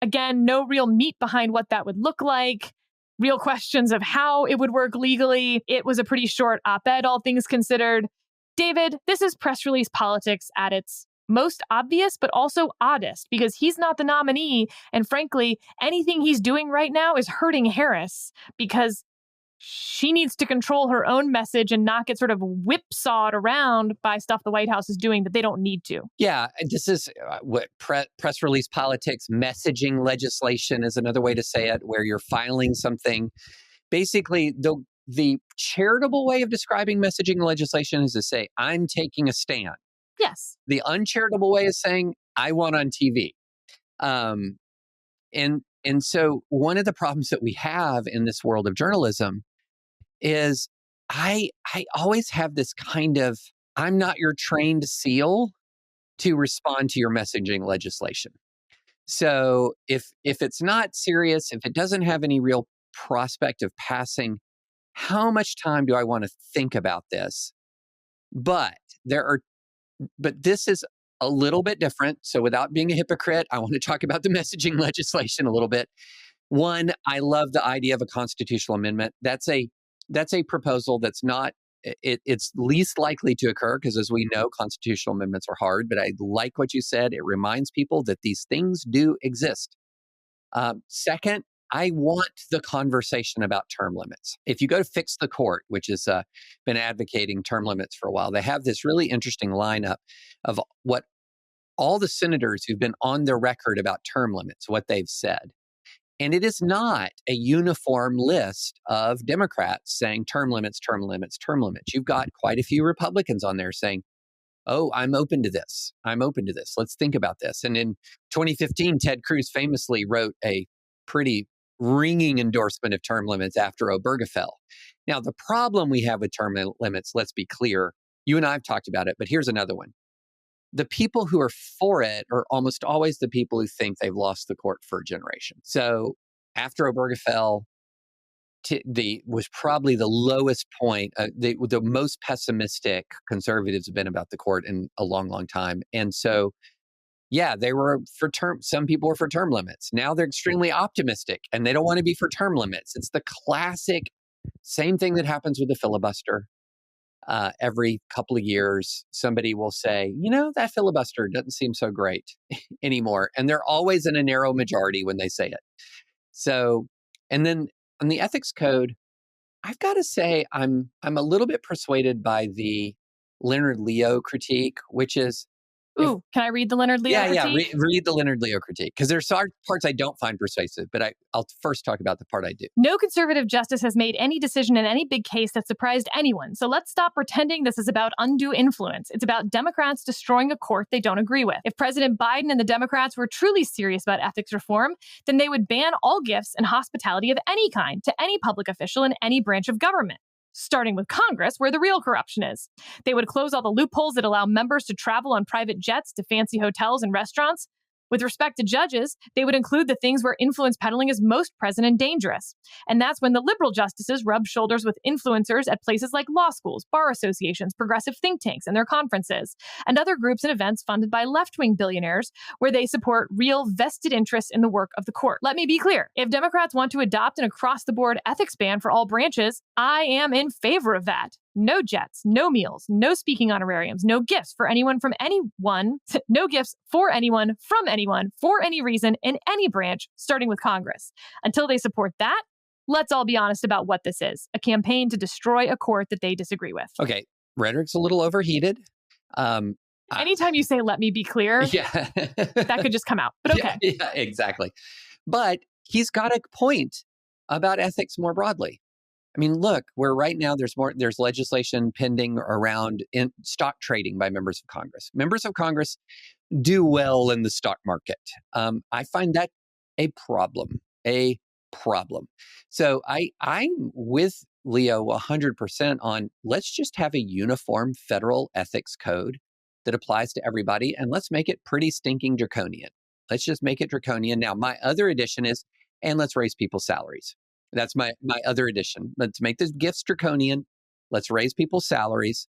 Again, no real meat behind what that would look like. Real questions of how it would work legally. It was a pretty short op-ed, all things considered. David, this is press release politics at its most obvious, but also oddest, because he's not the nominee. And frankly, anything he's doing right now is hurting Harris, because she needs to control her own message and not get sort of whipsawed around by stuff the White House is doing that they don't need to. Yeah, this is what press release politics, messaging legislation is another way to say it, where you're filing something. Basically, the charitable way of describing messaging legislation is to say, I'm taking a stand. Yes. The uncharitable way is saying, I want on TV. And so one of the problems that we have in this world of journalism is I always have this kind of, I'm not your trained SEAL to respond to your messaging legislation. So if it's not serious, if it doesn't have any real prospect of passing, how much time do I want to think about this? But this is a little bit different. So without being a hypocrite, I want to talk about the messaging legislation a little bit. One, I love the idea of a constitutional amendment. That's a proposal that's not, it's least likely to occur because, as we know, constitutional amendments are hard. But I like what you said. It reminds people that these things do exist. Second, I want the conversation about term limits. If you go to Fix the Court, which has been advocating term limits for a while, they have this really interesting lineup of what all the senators who've been on the record about term limits, what they've said. And it is not a uniform list of Democrats saying term limits, term limits, term limits. You've got quite a few Republicans on there saying, oh, I'm open to this. I'm open to this. Let's think about this. And in 2015, Ted Cruz famously wrote a pretty ringing endorsement of term limits after Obergefell. Now, the problem we have with term limits, let's be clear, you and I have talked about it, but here's another one. The people who are for it are almost always the people who think they've lost the court for a generation. So after Obergefell, was probably the lowest point, the most pessimistic conservatives have been about the court in a long, long time. And so, yeah, they were for some people were for term limits. Now they're extremely optimistic and they don't want to be for term limits. It's the classic same thing that happens with the filibuster. Every couple of years, somebody will say, that filibuster doesn't seem so great anymore. And they're always in a narrow majority when they say it. So, and then on the ethics code, I've got to say, I'm a little bit persuaded by the Leonard Leo critique, which is, can I read the Leonard Leo critique? Yeah, read the Leonard Leo critique, because there's parts I don't find persuasive, but I'll first talk about the part I do. No conservative justice has made any decision in any big case that surprised anyone, so let's stop pretending this is about undue influence. It's about Democrats destroying a court they don't agree with. If President Biden and the Democrats were truly serious about ethics reform, then they would ban all gifts and hospitality of any kind to any public official in any branch of government, starting with Congress, where the real corruption is. They would close all the loopholes that allow members to travel on private jets to fancy hotels and restaurants. With respect to judges, they would include the things where influence peddling is most present and dangerous. And that's when the liberal justices rub shoulders with influencers at places like law schools, bar associations, progressive think tanks and their conferences, and other groups and events funded by left-wing billionaires where they support real vested interests in the work of the court. Let me be clear. If Democrats want to adopt an across-the-board ethics ban for all branches, I am in favor of that. No jets, no meals, no speaking honorariums, no gifts for anyone from anyone, no gifts for anyone from anyone for any reason in any branch, starting with Congress. Until they support that, let's all be honest about what this is, a campaign to destroy a court that they disagree with. Okay, rhetoric's a little overheated. Anytime you say, let me be clear, that could just come out, but okay. Yeah, exactly. But he's got a point about ethics more broadly. I mean, look, right now there's legislation pending around stock trading by members of Congress. Members of Congress do well in the stock market. I find that a problem. So I'm with Leo 100% on let's just have a uniform federal ethics code that applies to everybody, and let's make it pretty stinking draconian. Let's just make it draconian. Now, my other addition is, and let's raise people's salaries. That's my other addition. Let's make the gifts draconian. Let's raise people's salaries.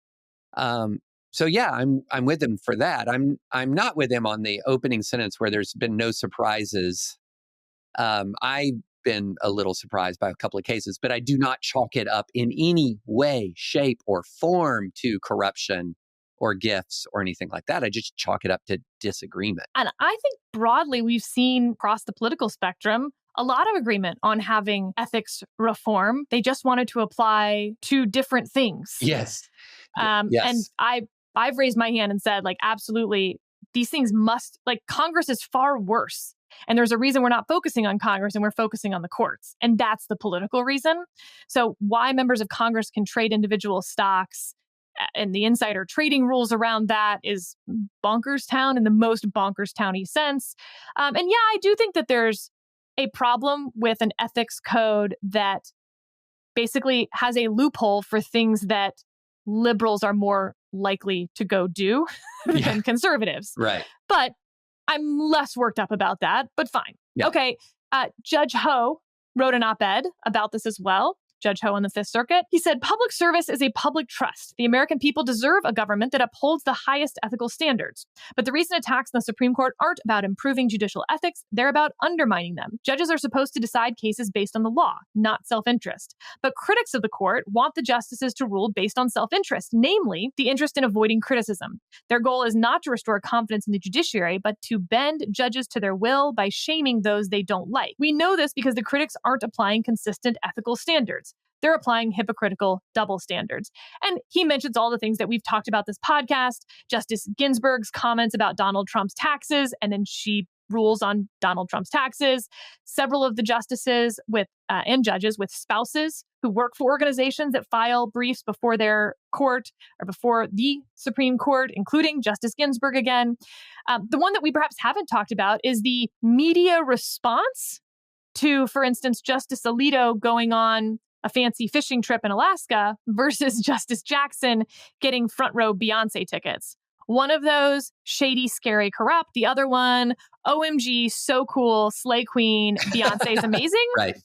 So yeah, I'm with him for that. I'm not with him on the opening sentence where there's been no surprises. I've been a little surprised by a couple of cases, but I do not chalk it up in any way, shape, or form to corruption or gifts or anything like that. I just chalk it up to disagreement. And I think broadly, we've seen across the political spectrum a lot of agreement on having ethics reform. They just wanted to apply to different things. Yes. And Yes. I've raised my hand and said, like, absolutely, these things must, like, Congress is far worse. And there's a reason we're not focusing on Congress and we're focusing on the courts. And that's the political reason. So why members of Congress can trade individual stocks and the insider trading rules around that is bonkers town in the most bonkers towny sense. And yeah, I do think that there's a problem with an ethics code that basically has a loophole for things that liberals are more likely to go do than conservatives. Right. But I'm less worked up about that, but fine. Yeah. Okay. Judge Ho wrote an op-ed about this as well. Judge Ho on the Fifth Circuit. He said, public service is a public trust. The American people deserve a government that upholds the highest ethical standards. But the recent attacks on the Supreme Court aren't about improving judicial ethics. They're about undermining them. Judges are supposed to decide cases based on the law, not self-interest. But critics of the court want the justices to rule based on self-interest, namely the interest in avoiding criticism. Their goal is not to restore confidence in the judiciary, but to bend judges to their will by shaming those they don't like. We know this because the critics aren't applying consistent ethical standards. They're applying hypocritical double standards. And he mentions all the things that we've talked about this podcast, Justice Ginsburg's comments about Donald Trump's taxes, and then she rules on Donald Trump's taxes. Several of the justices and judges with spouses who work for organizations that file briefs before their court or before the Supreme Court, including Justice Ginsburg again. The one that we perhaps haven't talked about is the media response to, for instance, Justice Alito going on a fancy fishing trip in Alaska versus Justice Jackson getting front row Beyonce tickets. One of those, shady, scary, corrupt. The other one, OMG, so cool, slay queen, Beyonce's amazing. Right.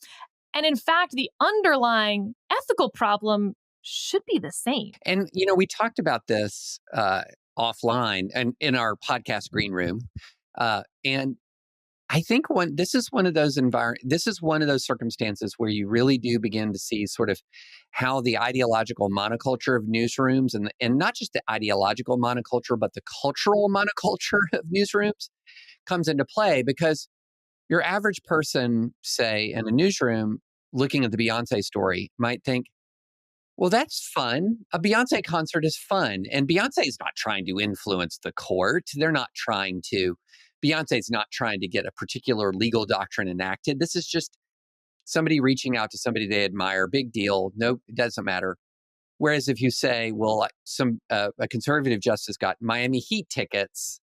And in fact, the underlying ethical problem should be the same. And, we talked about this offline and in our podcast green room. And I think this is one of those circumstances where you really do begin to see sort of how the ideological monoculture of newsrooms and not just the ideological monoculture, but the cultural monoculture of newsrooms comes into play, because your average person, say, in a newsroom looking at the Beyonce story might think, well, that's fun. A Beyonce concert is fun. And Beyonce is not trying to influence the court. Beyonce's not trying to get a particular legal doctrine enacted. This is just somebody reaching out to somebody they admire. Big deal. No, it doesn't matter. Whereas if you say, well, a conservative justice got Miami Heat tickets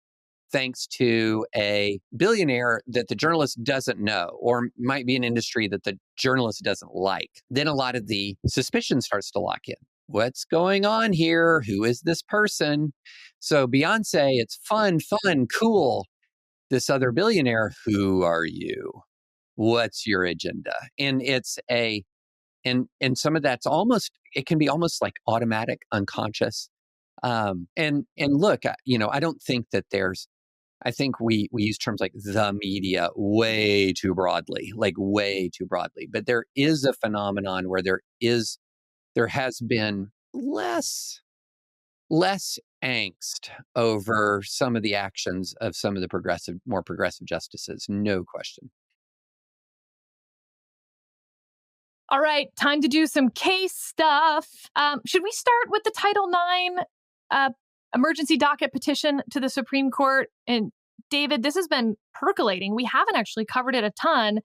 thanks to a billionaire that the journalist doesn't know, or might be an industry that the journalist doesn't like, then a lot of the suspicion starts to lock in. What's going on here? Who is this person? So Beyonce, it's fun, cool. This other billionaire, who are you? What's your agenda? And and some of that's it can be almost like automatic, unconscious. And look, I don't think that I think we use terms like the media way too broadly, but there is a phenomenon where there has been less angst over some of the actions of some of the more progressive justices. No question. All right, time to do some case stuff. Should we start with the Title IX emergency docket petition to the Supreme Court? And David, this has been percolating. We haven't actually covered it a ton,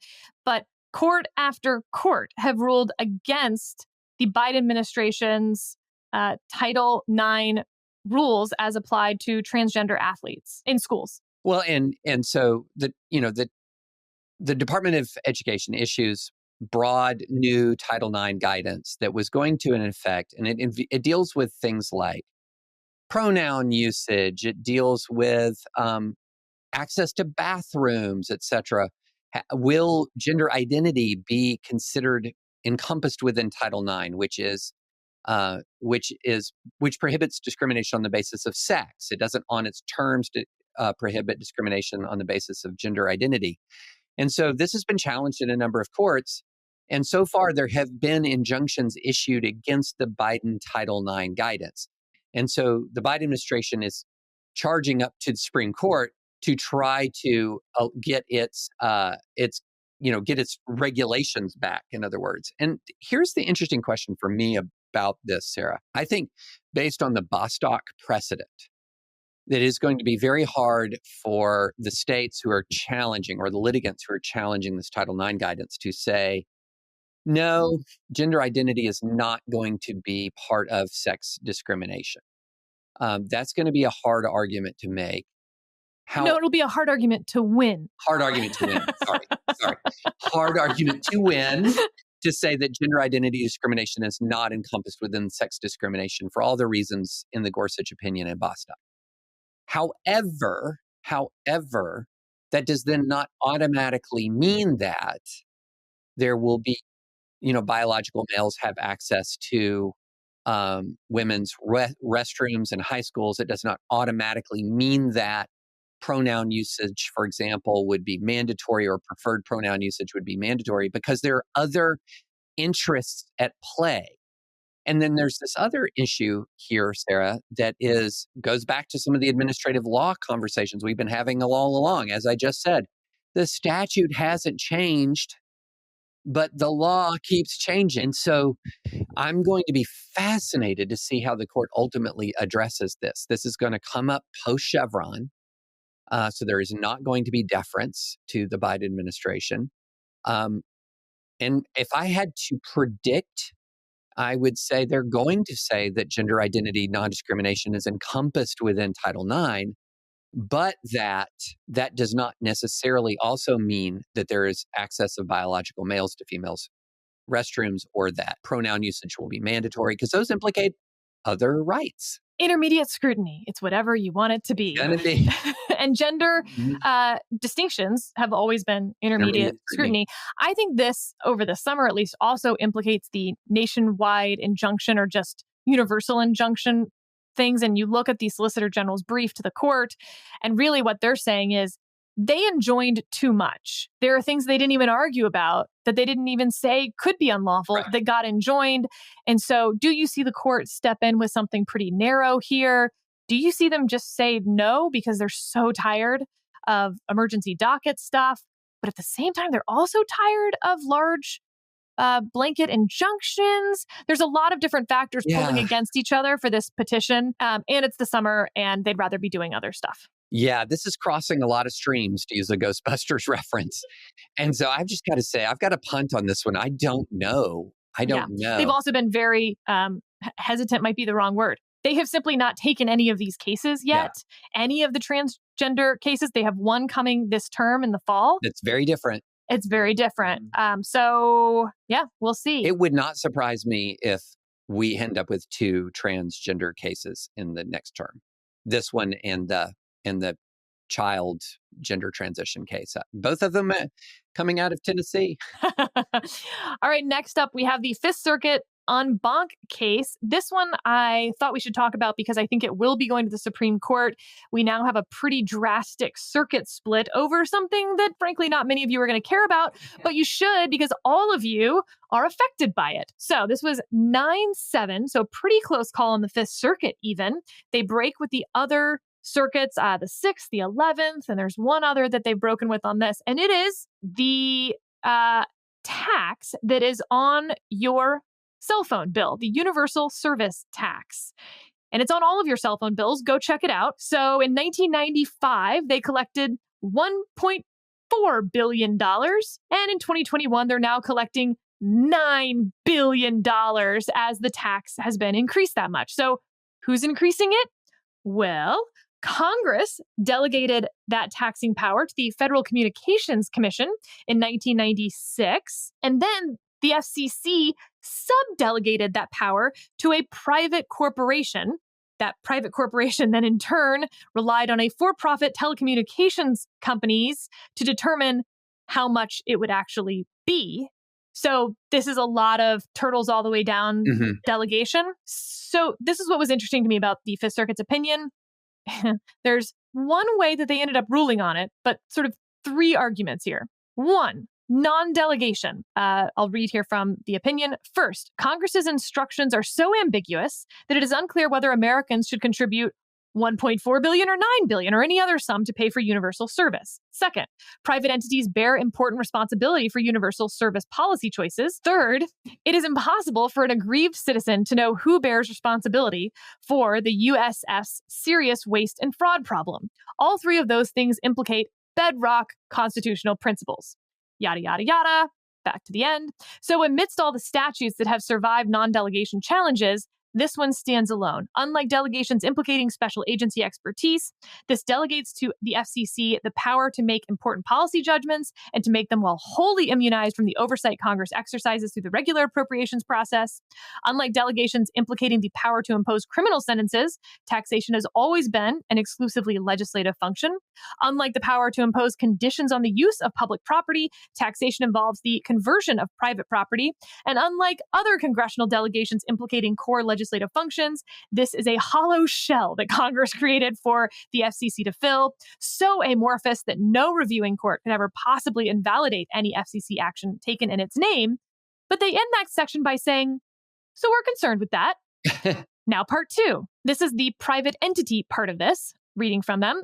but court after court have ruled against the Biden administration's Title IX rules as applied to transgender athletes in schools. Well, and so the Department of Education issues broad new Title IX guidance that was going to in effect, and it deals with things like pronoun usage. It deals with access to bathrooms, etc. Will gender identity be considered encompassed within Title IX, which prohibits discrimination on the basis of sex? It doesn't, on its terms, prohibit discrimination on the basis of gender identity. And so this has been challenged in a number of courts. And so far, there have been injunctions issued against the Biden Title IX guidance. And so the Biden administration is charging up to the Supreme Court to try to get its get its regulations back, in other words. And here's the interesting question for me about this, Sarah. I think based on the Bostock precedent, that it is going to be very hard for the states who are challenging, or the litigants who are challenging this Title IX guidance, to say, no, gender identity is not going to be part of sex discrimination. That's going to be a hard argument to make. No, it'll be a hard argument to win. Hard argument to win. Sorry. Hard argument to win, to say that gender identity discrimination is not encompassed within sex discrimination for all the reasons in the Gorsuch opinion and Bostock. However, that does then not automatically mean that there will be, biological males have access to women's restrooms in high schools. It does not automatically mean that pronoun usage, for example, would be mandatory, or preferred pronoun usage would be mandatory, because there are other interests at play. And then there's this other issue here, Sarah, that goes back to some of the administrative law conversations we've been having all along. As I just said, the statute hasn't changed, but the law keeps changing. And so I'm going to be fascinated to see how the court ultimately addresses this. This is going to come up post-Chevron. So there is not going to be deference to the Biden administration. And if I had to predict, I would say they're going to say that gender identity non-discrimination is encompassed within Title IX, but that does not necessarily also mean that there is access of biological males to females' restrooms, or that pronoun usage will be mandatory, because those implicate other rights. Intermediate scrutiny. It's whatever you want it to be. And gender distinctions have always been intermediate scrutiny. I think this, over the summer at least, also implicates the nationwide injunction, or just universal injunction things. And you look at the Solicitor General's brief to the court, and really what they're saying is they enjoined too much. There are things they didn't even argue about, that they didn't even say could be unlawful, right, that got enjoined. And so do you see the court step in with something pretty narrow here? Do you see them just say no because they're so tired of emergency docket stuff? But at the same time, they're also tired of large blanket injunctions. There's a lot of different factors pulling against each other for this petition. And it's the summer, and they'd rather be doing other stuff. Yeah, this is crossing a lot of streams, to use a Ghostbusters reference. And so I've just got to say, I've got a punt on this one. I don't know. Know. They've also been very hesitant, might be the wrong word. They have simply not taken any of these cases yet. Yeah. Any of the transgender cases. They have one coming this term in the fall. It's very different. It's very different. So, we'll see. It would not surprise me if we end up with 2 transgender cases in the next term. This one and the child gender transition case. Both of them coming out of Tennessee. All right, next up, we have the Fifth Circuit en banc case. This one I thought we should talk about because I think it will be going to the Supreme Court. We now have a pretty drastic circuit split over something that, frankly, not many of you are going to care about, but you should, because all of you are affected by it. So this was 9-7, so pretty close call on the Fifth Circuit even. They break with the other circuits, the 6th, the 11th, and there's one other that they've broken with on this. And it is the tax that is on your cell phone bill, the universal service tax. And it's on all of your cell phone bills. Go check it out. So in 1995, they collected $1.4 billion. And in 2021, they're now collecting $9 billion as the tax has been increased that much. So who's increasing it? Well, Congress delegated that taxing power to the Federal Communications Commission in 1996. And then the FCC subdelegated that power to a private corporation. That private corporation then in turn relied on a for-profit telecommunications companies to determine how much it would actually be. So this is a lot of turtles all the way down delegation. So this is what was interesting to me about the Fifth Circuit's opinion. There's one way that they ended up ruling on it, but sort of 3 arguments here. 1, non-delegation. I'll read here from the opinion. First, Congress's instructions are so ambiguous that it is unclear whether Americans should contribute $1.4 billion or $9 billion or any other sum to pay for universal service. Second, private entities bear important responsibility for universal service policy choices. Third, it is impossible for an aggrieved citizen to know who bears responsibility for the USF's serious waste and fraud problem. All three of those things implicate bedrock constitutional principles. Yada, yada, yada. Back to the end. So amidst all the statutes that have survived non-delegation challenges, this one stands alone. Unlike delegations implicating special agency expertise, this delegates to the FCC the power to make important policy judgments and to make them while wholly immunized from the oversight Congress exercises through the regular appropriations process. Unlike delegations implicating the power to impose criminal sentences, taxation has always been an exclusively legislative function. Unlike the power to impose conditions on the use of public property, taxation involves the conversion of private property. And unlike other congressional delegations implicating core legislative functions, this is a hollow shell that Congress created for the FCC to fill, so amorphous that no reviewing court could ever possibly invalidate any FCC action taken in its name. But they end that section by saying, so we're concerned with that. Now, part two. This is the private entity part of this, reading from them.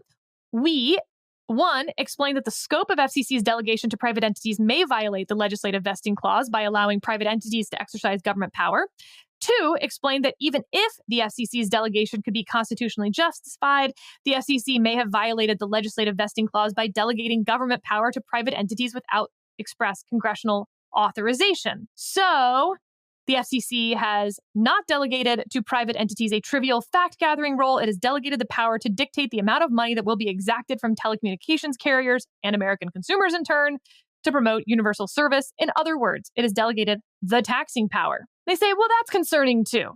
We, one, explain that the scope of FCC's delegation to private entities may violate the legislative vesting clause by allowing private entities to exercise government power. Two, explain that even if the FCC's delegation could be constitutionally justified, the FCC may have violated the legislative vesting clause by delegating government power to private entities without express congressional authorization. So, the FCC has not delegated to private entities a trivial fact-gathering role. It has delegated the power to dictate the amount of money that will be exacted from telecommunications carriers and American consumers in turn to promote universal service. In other words, it has delegated the taxing power. They say, well, that's concerning too.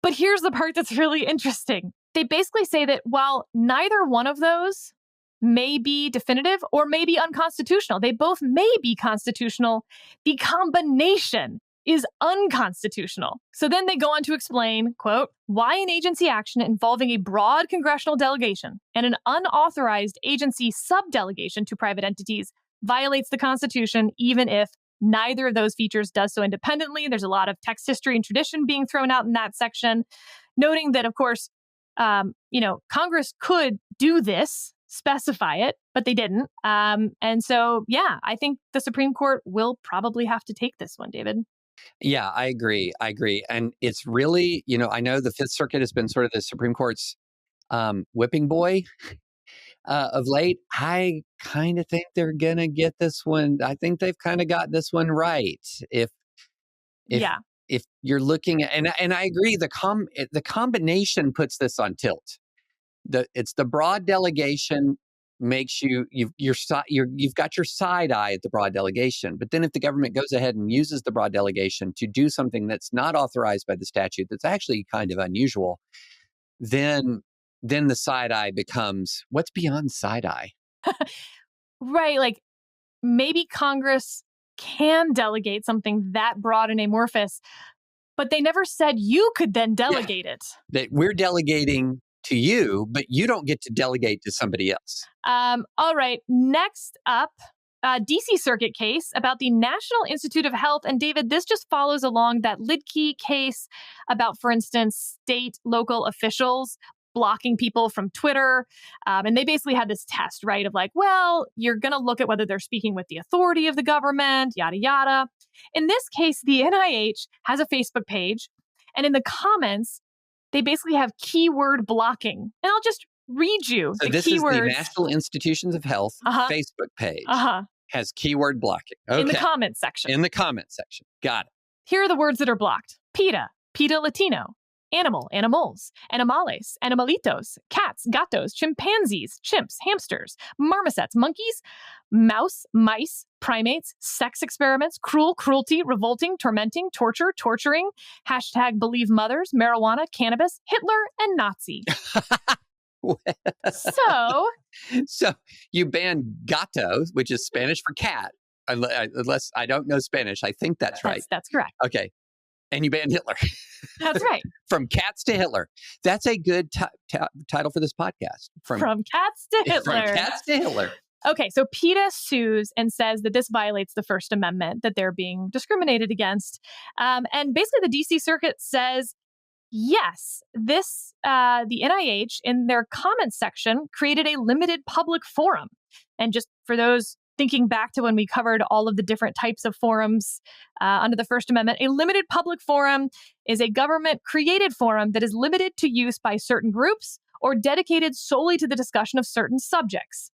But here's the part that's really interesting. They basically say that while neither one of those may be definitive or may be unconstitutional, they both may be constitutional, the combination is unconstitutional. So then they go on to explain, quote, why an agency action involving a broad congressional delegation and an unauthorized agency subdelegation to private entities violates the Constitution, even if neither of those features does so independently. There's a lot of text history and tradition being thrown out in that section, noting that, of course, Congress could do this, specify it, but they didn't. And so, yeah, I think the Supreme Court will probably have to take this one, David. Yeah, I agree. And it's really, I know the Fifth Circuit has been sort of the Supreme Court's whipping boy of late. I kind of think they're going to get this one. I think they've kind of got this one right. If you're looking at, and I agree, the combination puts this on tilt. It's the broad delegation makes you've got your side eye at the broad delegation. But then if the government goes ahead and uses the broad delegation to do something that's not authorized by the statute, that's actually kind of unusual, then the side eye becomes, what's beyond side eye? Right. Like maybe Congress can delegate something that broad and amorphous, but they never said you could then delegate it. That we're delegating to you, but you don't get to delegate to somebody else. All right. Next up, DC Circuit case about the National Institute of Health. And David, this just follows along that Lidkey case about, for instance, state, local officials blocking people from Twitter. And they basically had this test, right, of like, well, you're going to look at whether they're speaking with the authority of the government, yada, yada. In this case, the NIH has a Facebook page. And in the comments, they basically have keyword blocking. And I'll just read you so the this keywords. Is the National Institutions of Health Facebook page. Has keyword blocking. Okay. In the comments section. In the comments section. Got it. Here are the words that are blocked. PETA, PETA Latino, animal, animals, animales, animalitos, cats, gatos, chimpanzees, chimps, hamsters, marmosets, monkeys, mouse, mice, primates, sex experiments, cruel, cruelty, revolting, tormenting, torture, torturing, hashtag believe mothers, marijuana, cannabis, Hitler, and Nazi. So you ban gato, which is Spanish for cat, unless I don't know Spanish. I think that's right. That's correct. Okay. And you ban Hitler. That's right. From cats to Hitler. That's a good title for this podcast. From cats to Hitler. From cats to Hitler. Okay, so PETA sues and says that this violates the First Amendment, that they're being discriminated against. And basically the DC Circuit says, Yes, the NIH in their comments section created a limited public forum. And just for those thinking back to when we covered all of the different types of forums under the First Amendment, a limited public forum is a government-created forum that is limited to use by certain groups or dedicated solely to the discussion of certain subjects.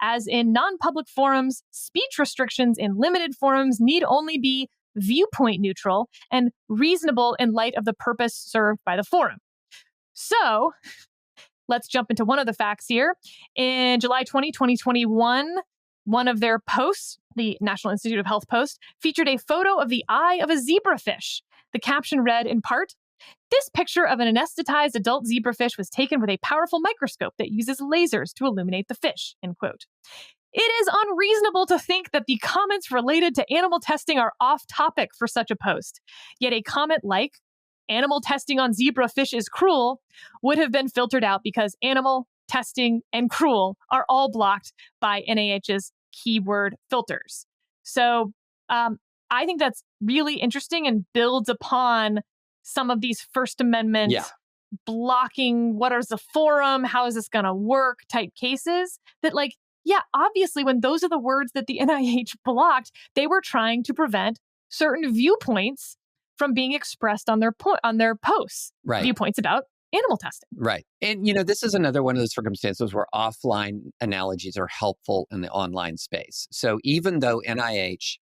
As in non-public forums, speech restrictions in limited forums need only be viewpoint neutral and reasonable in light of the purpose served by the forum. So let's jump into one of the facts here. In July 2021, one of their posts, the National Institute of Health post, featured a photo of the eye of a zebrafish. The caption read in part, "This picture of an anesthetized adult zebrafish was taken with a powerful microscope that uses lasers to illuminate the fish," end quote. It is unreasonable to think that the comments related to animal testing are off topic for such a post. Yet a comment like, "Animal testing on zebrafish is cruel," would have been filtered out because animal testing and cruel are all blocked by NIH's keyword filters. So I think that's really interesting and builds upon some of these First Amendment blocking, what is the forum, how is this going to work type cases that obviously when those are the words that the NIH blocked, they were trying to prevent certain viewpoints from being expressed on their posts, right. Viewpoints about animal testing. Right. And, this is another one of those circumstances where offline analogies are helpful in the online space. So even though NIH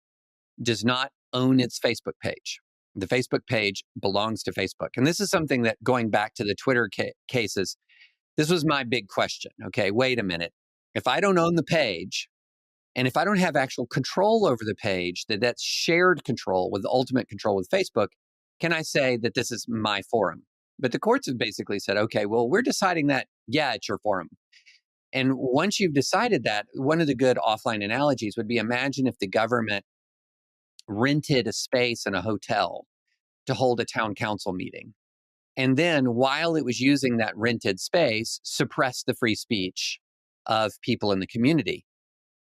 does not own its Facebook page, the Facebook page belongs to Facebook. And this is something that, going back to the Twitter cases, this was my big question. Okay, wait a minute. If I don't own the page, and if I don't have actual control over the page, that's shared control with ultimate control with Facebook, can I say that this is my forum? But the courts have basically said, okay, well, we're deciding that, yeah, it's your forum. And once you've decided that, one of the good offline analogies would be, imagine if the government rented a space in a hotel to hold a town council meeting. And then while it was using that rented space, suppressed the free speech of people in the community.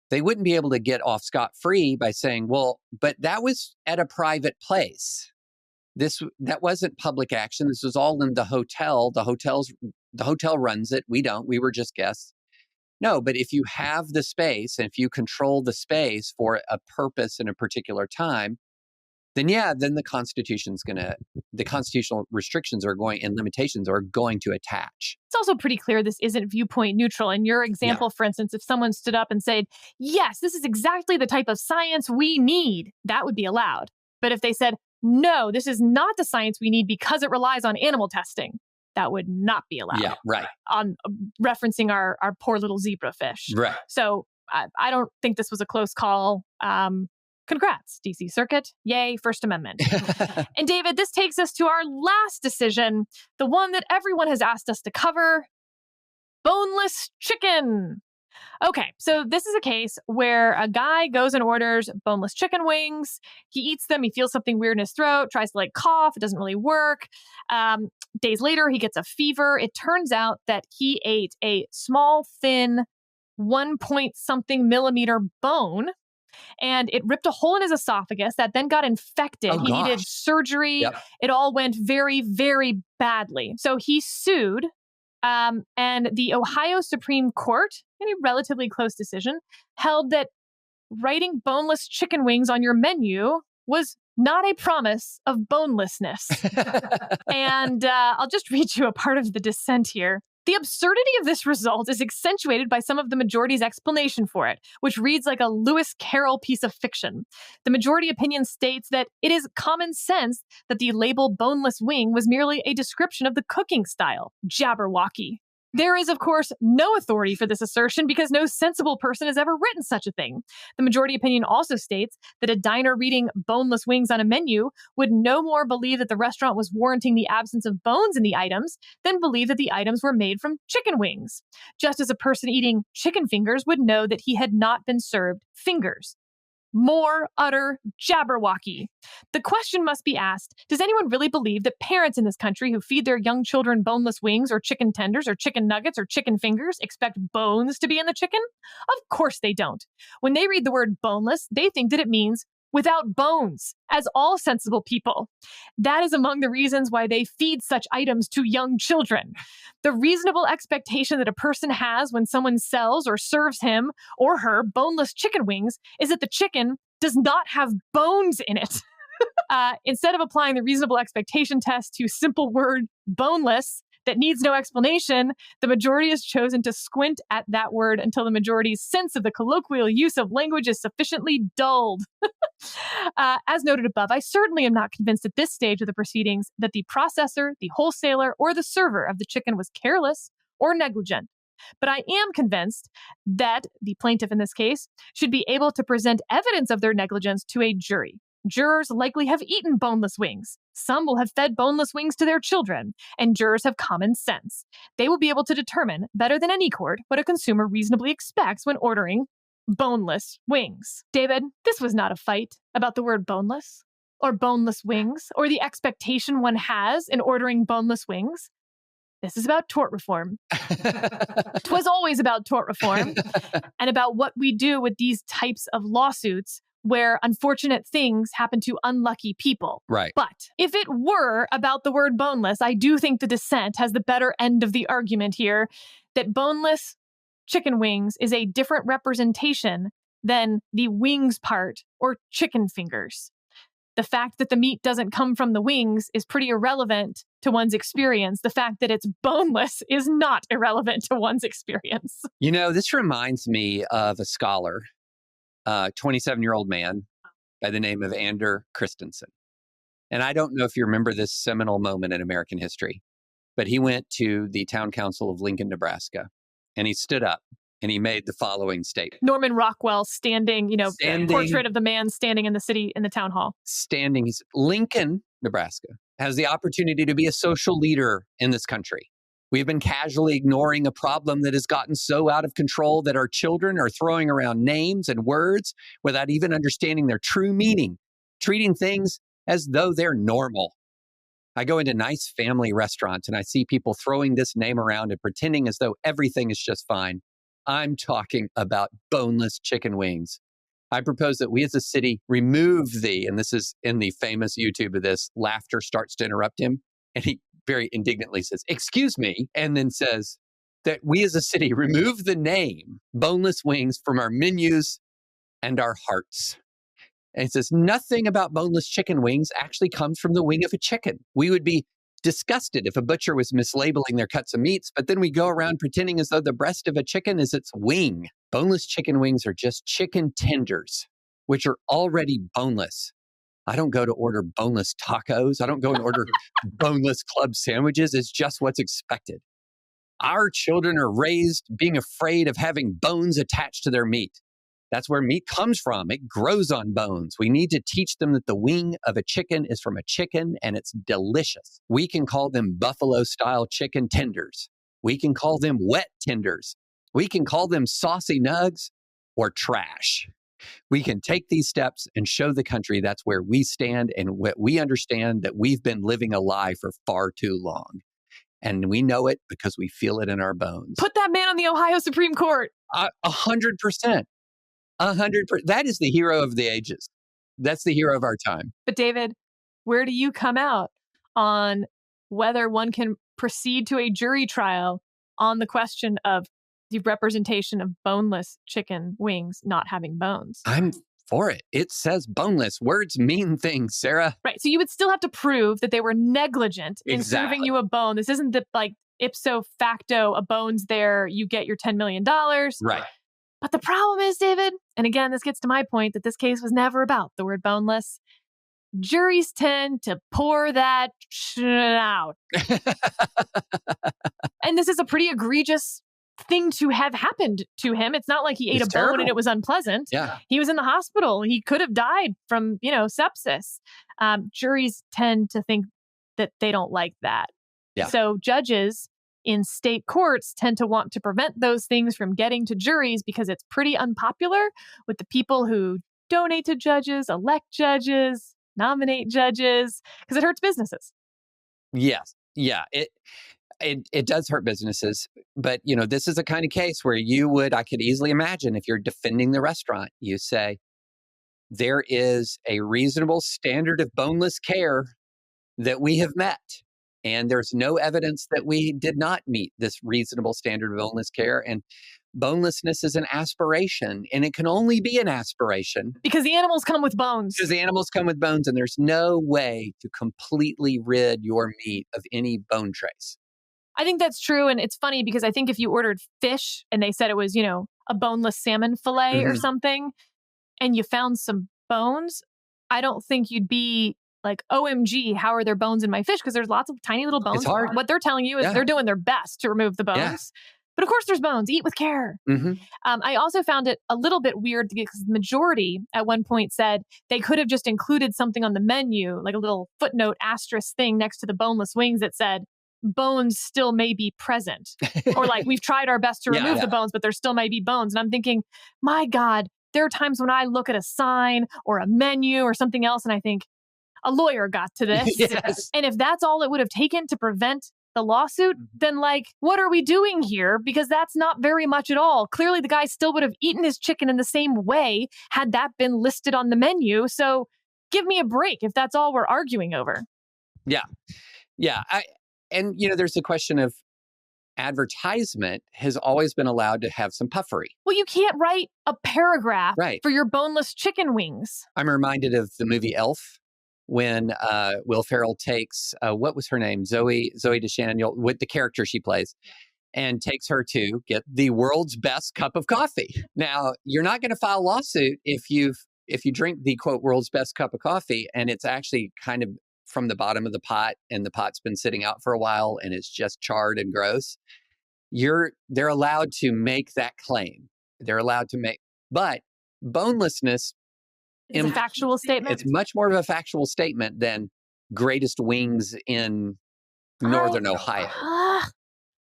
They wouldn't be able to get off scot-free by saying, well, but that was at a private place. That wasn't public action. This was all in the hotel. The hotel runs it. We don't. We were just guests. No, but if you have the space and if you control the space for a purpose in a particular time, then the the constitutional restrictions and limitations are going to attach. It's also pretty clear this isn't viewpoint neutral. In your example, for instance, if someone stood up and said, yes, this is exactly the type of science we need, that would be allowed. But if they said, no, this is not the science we need because it relies on animal testing, that would not be allowed. Yeah, right. On referencing our poor little zebrafish. Right. So I don't think this was a close call. Congrats, DC Circuit. Yay, First Amendment. And David, this takes us to our last decision, the one that everyone has asked us to cover, boneless chicken. Okay, so this is a case where a guy goes and orders boneless chicken wings. He eats them. He feels something weird in his throat, tries to cough. It doesn't really work. Days later, he gets a fever. It turns out that he ate a small, thin, 1-point-something millimeter bone, and it ripped a hole in his esophagus that then got infected. He needed surgery. Yep. It all went very, very badly. So he sued. And the Ohio Supreme Court, in a relatively close decision, held that writing boneless chicken wings on your menu was not a promise of bonelessness. And I'll just read you a part of the dissent here. The absurdity of this result is accentuated by some of the majority's explanation for it, which reads like a Lewis Carroll piece of fiction. The majority opinion states that it is common sense that the label boneless wing was merely a description of the cooking style. Jabberwocky. There is, of course, no authority for this assertion because no sensible person has ever written such a thing. The majority opinion also states that a diner reading boneless wings on a menu would no more believe that the restaurant was warranting the absence of bones in the items than believe that the items were made from chicken wings, just as a person eating chicken fingers would know that he had not been served fingers. More utter jabberwocky. The question must be asked, does anyone really believe that parents in this country who feed their young children boneless wings or chicken tenders or chicken nuggets or chicken fingers expect bones to be in the chicken? Of course they don't. When they read the word boneless, they think that it means without bones, as all sensible people. That is among the reasons why they feed such items to young children. The reasonable expectation that a person has when someone sells or serves him or her boneless chicken wings is that the chicken does not have bones in it. Instead of applying the reasonable expectation test to simple word boneless that needs no explanation, the majority has chosen to squint at that word until the majority's sense of the colloquial use of language is sufficiently dulled. As noted above, I certainly am not convinced at this stage of the proceedings that the processor, the wholesaler, or the server of the chicken was careless or negligent. But I am convinced that the plaintiff in this case should be able to present evidence of their negligence to a jury. Jurors likely have eaten boneless wings. Some will have fed boneless wings to their children, and jurors have common sense. They will be able to determine, better than any court, what a consumer reasonably expects when ordering boneless wings. David, this was not a fight about the word boneless, or boneless wings, or the expectation one has in ordering boneless wings. This is about tort reform. 'Twas always about tort reform, and about what we do with these types of lawsuits where unfortunate things happen to unlucky people. Right. But if it were about the word boneless, I do think the dissent has the better end of the argument here, that boneless chicken wings is a different representation than the wings part or chicken fingers. The fact that the meat doesn't come from the wings is pretty irrelevant to one's experience. The fact that it's boneless is not irrelevant to one's experience. You know, this reminds me of a scholar, a 27-year-old man by the name of Ander Christensen. And I don't know if you remember this seminal moment in American history, but he went to the town council of Lincoln, Nebraska, and he stood up and he made the following statement. Norman Rockwell standing, portrait of the man standing in the town hall. Standing, he's Lincoln, Nebraska, has the opportunity to be a social leader in this country. We've been casually ignoring a problem that has gotten so out of control that our children are throwing around names and words without even understanding their true meaning, treating things as though they're normal. I go into nice family restaurants and I see people throwing this name around and pretending as though everything is just fine. I'm talking about boneless chicken wings. I propose that we as a city remove and this is in the famous YouTube of this, laughter starts to interrupt him. And he very indignantly says, "Excuse me," and then says that we as a city remove the name boneless wings from our menus and our hearts. And it says nothing about boneless chicken wings actually comes from the wing of a chicken. We would be disgusted if a butcher was mislabeling their cuts of meats, but then we go around pretending as though the breast of a chicken is its wing. Boneless chicken wings are just chicken tenders, which are already boneless. I don't go to order boneless tacos. I don't go and order boneless club sandwiches. It's just what's expected. Our children are raised being afraid of having bones attached to their meat. That's where meat comes from. It grows on bones. We need to teach them that the wing of a chicken is from a chicken and it's delicious. We can call them buffalo-style chicken tenders. We can call them wet tenders. We can call them saucy nugs or trash. We can take these steps and show the country that's where we stand and what we understand that we've been living a lie for far too long. And we know it because we feel it in our bones. Put that man on the Ohio Supreme Court. 100%. 100%. That is the hero of the ages. That's the hero of our time. But David, where do you come out on whether one can proceed to a jury trial on the question of the representation of boneless chicken wings not having bones? I'm for it. It says boneless. Words mean things, Sarah. Right. So you would still have to prove that they were negligent in serving you a bone. This isn't the ipso facto, a bone's there, you get your $10 million. Right. But the problem is, David, and again, this gets to my point that this case was never about the word boneless. Juries tend to pour that shit out. And this is a pretty egregious thing to have happened to him. It's not like he ate a bone and it was unpleasant. Yeah. He was in the hospital. He could have died from, sepsis. Juries tend to think that they don't like that. Yeah. So judges in state courts tend to want to prevent those things from getting to juries because it's pretty unpopular with the people who donate to judges, elect judges, nominate judges, because it hurts businesses. Yes. Yeah. It does hurt businesses. But, this is a kind of case where I could easily imagine if you're defending the restaurant, you say, there is a reasonable standard of boneless care that we have met. And there's no evidence that we did not meet this reasonable standard of boneless care. And bonelessness is an aspiration, and it can only be an aspiration. Because the animals come with bones. Because the animals come with bones, and there's no way to completely rid your meat of any bone trace. I think that's true. And it's funny because I think if you ordered fish and they said it was, a boneless salmon fillet or something, and you found some bones, I don't think you'd be like, OMG, how are there bones in my fish? Because there's lots of tiny little bones. It's hard. What they're telling you is they're doing their best to remove the bones. Yeah. But of course, there's bones. Eat with care. I also found it a little bit weird because the majority at one point said they could have just included something on the menu, like a little footnote asterisk thing next to the boneless wings that said, bones still may be present. Or like, we've tried our best to remove the bones, but there still may be bones. And I'm thinking, my God, there are times when I look at a sign or a menu or something else and I think, a lawyer got to this. Yes. And if that's all it would have taken to prevent the lawsuit, then what are we doing here? Because that's not very much at all. Clearly, the guy still would have eaten his chicken in the same way had that been listed on the menu. So give me a break if that's all we're arguing over. Yeah. There's a question of advertisement has always been allowed to have some puffery. Well, you can't write a paragraph for your boneless chicken wings. I'm reminded of the movie Elf, when Will Ferrell takes, what was her name? Zoe Deschanel, with the character she plays, and takes her to get the world's best cup of coffee. Now, you're not going to file a lawsuit if you drink the, quote, world's best cup of coffee, and it's actually kind of from the bottom of the pot, and the pot's been sitting out for a while, and it's just charred and gross. They're allowed to make that claim. They're allowed to make, but bonelessness, it's a factual statement. It's much more of a factual statement than greatest wings in Northern Ohio.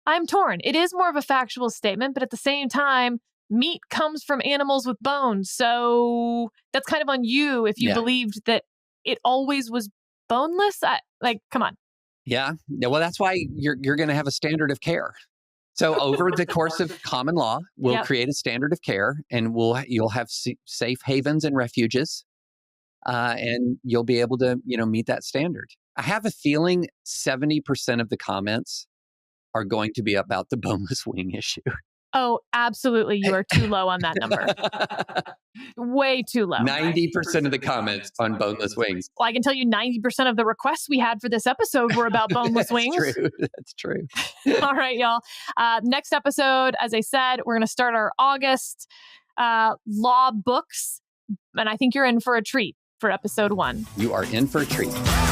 I'm torn. It is more of a factual statement, but at the same time, meat comes from animals with bones. So that's kind of on you if you believed that it always was boneless. Come on. Yeah. Well, that's why you're going to have a standard of care. So over the course of common law, we'll create a standard of care, and you'll have safe havens and refuges, and you'll be able to meet that standard. I have a feeling 70% of the comments are going to be about the boneless wing issue. Oh, absolutely. You are too low on that number. Way too low. 90% of the comments on boneless wings. Well, I can tell you 90% of the requests we had for this episode were about boneless wings. That's true. All right, y'all. Next episode, as I said, we're going to start our August law books. And I think you're in for a treat for episode 1. You are in for a treat.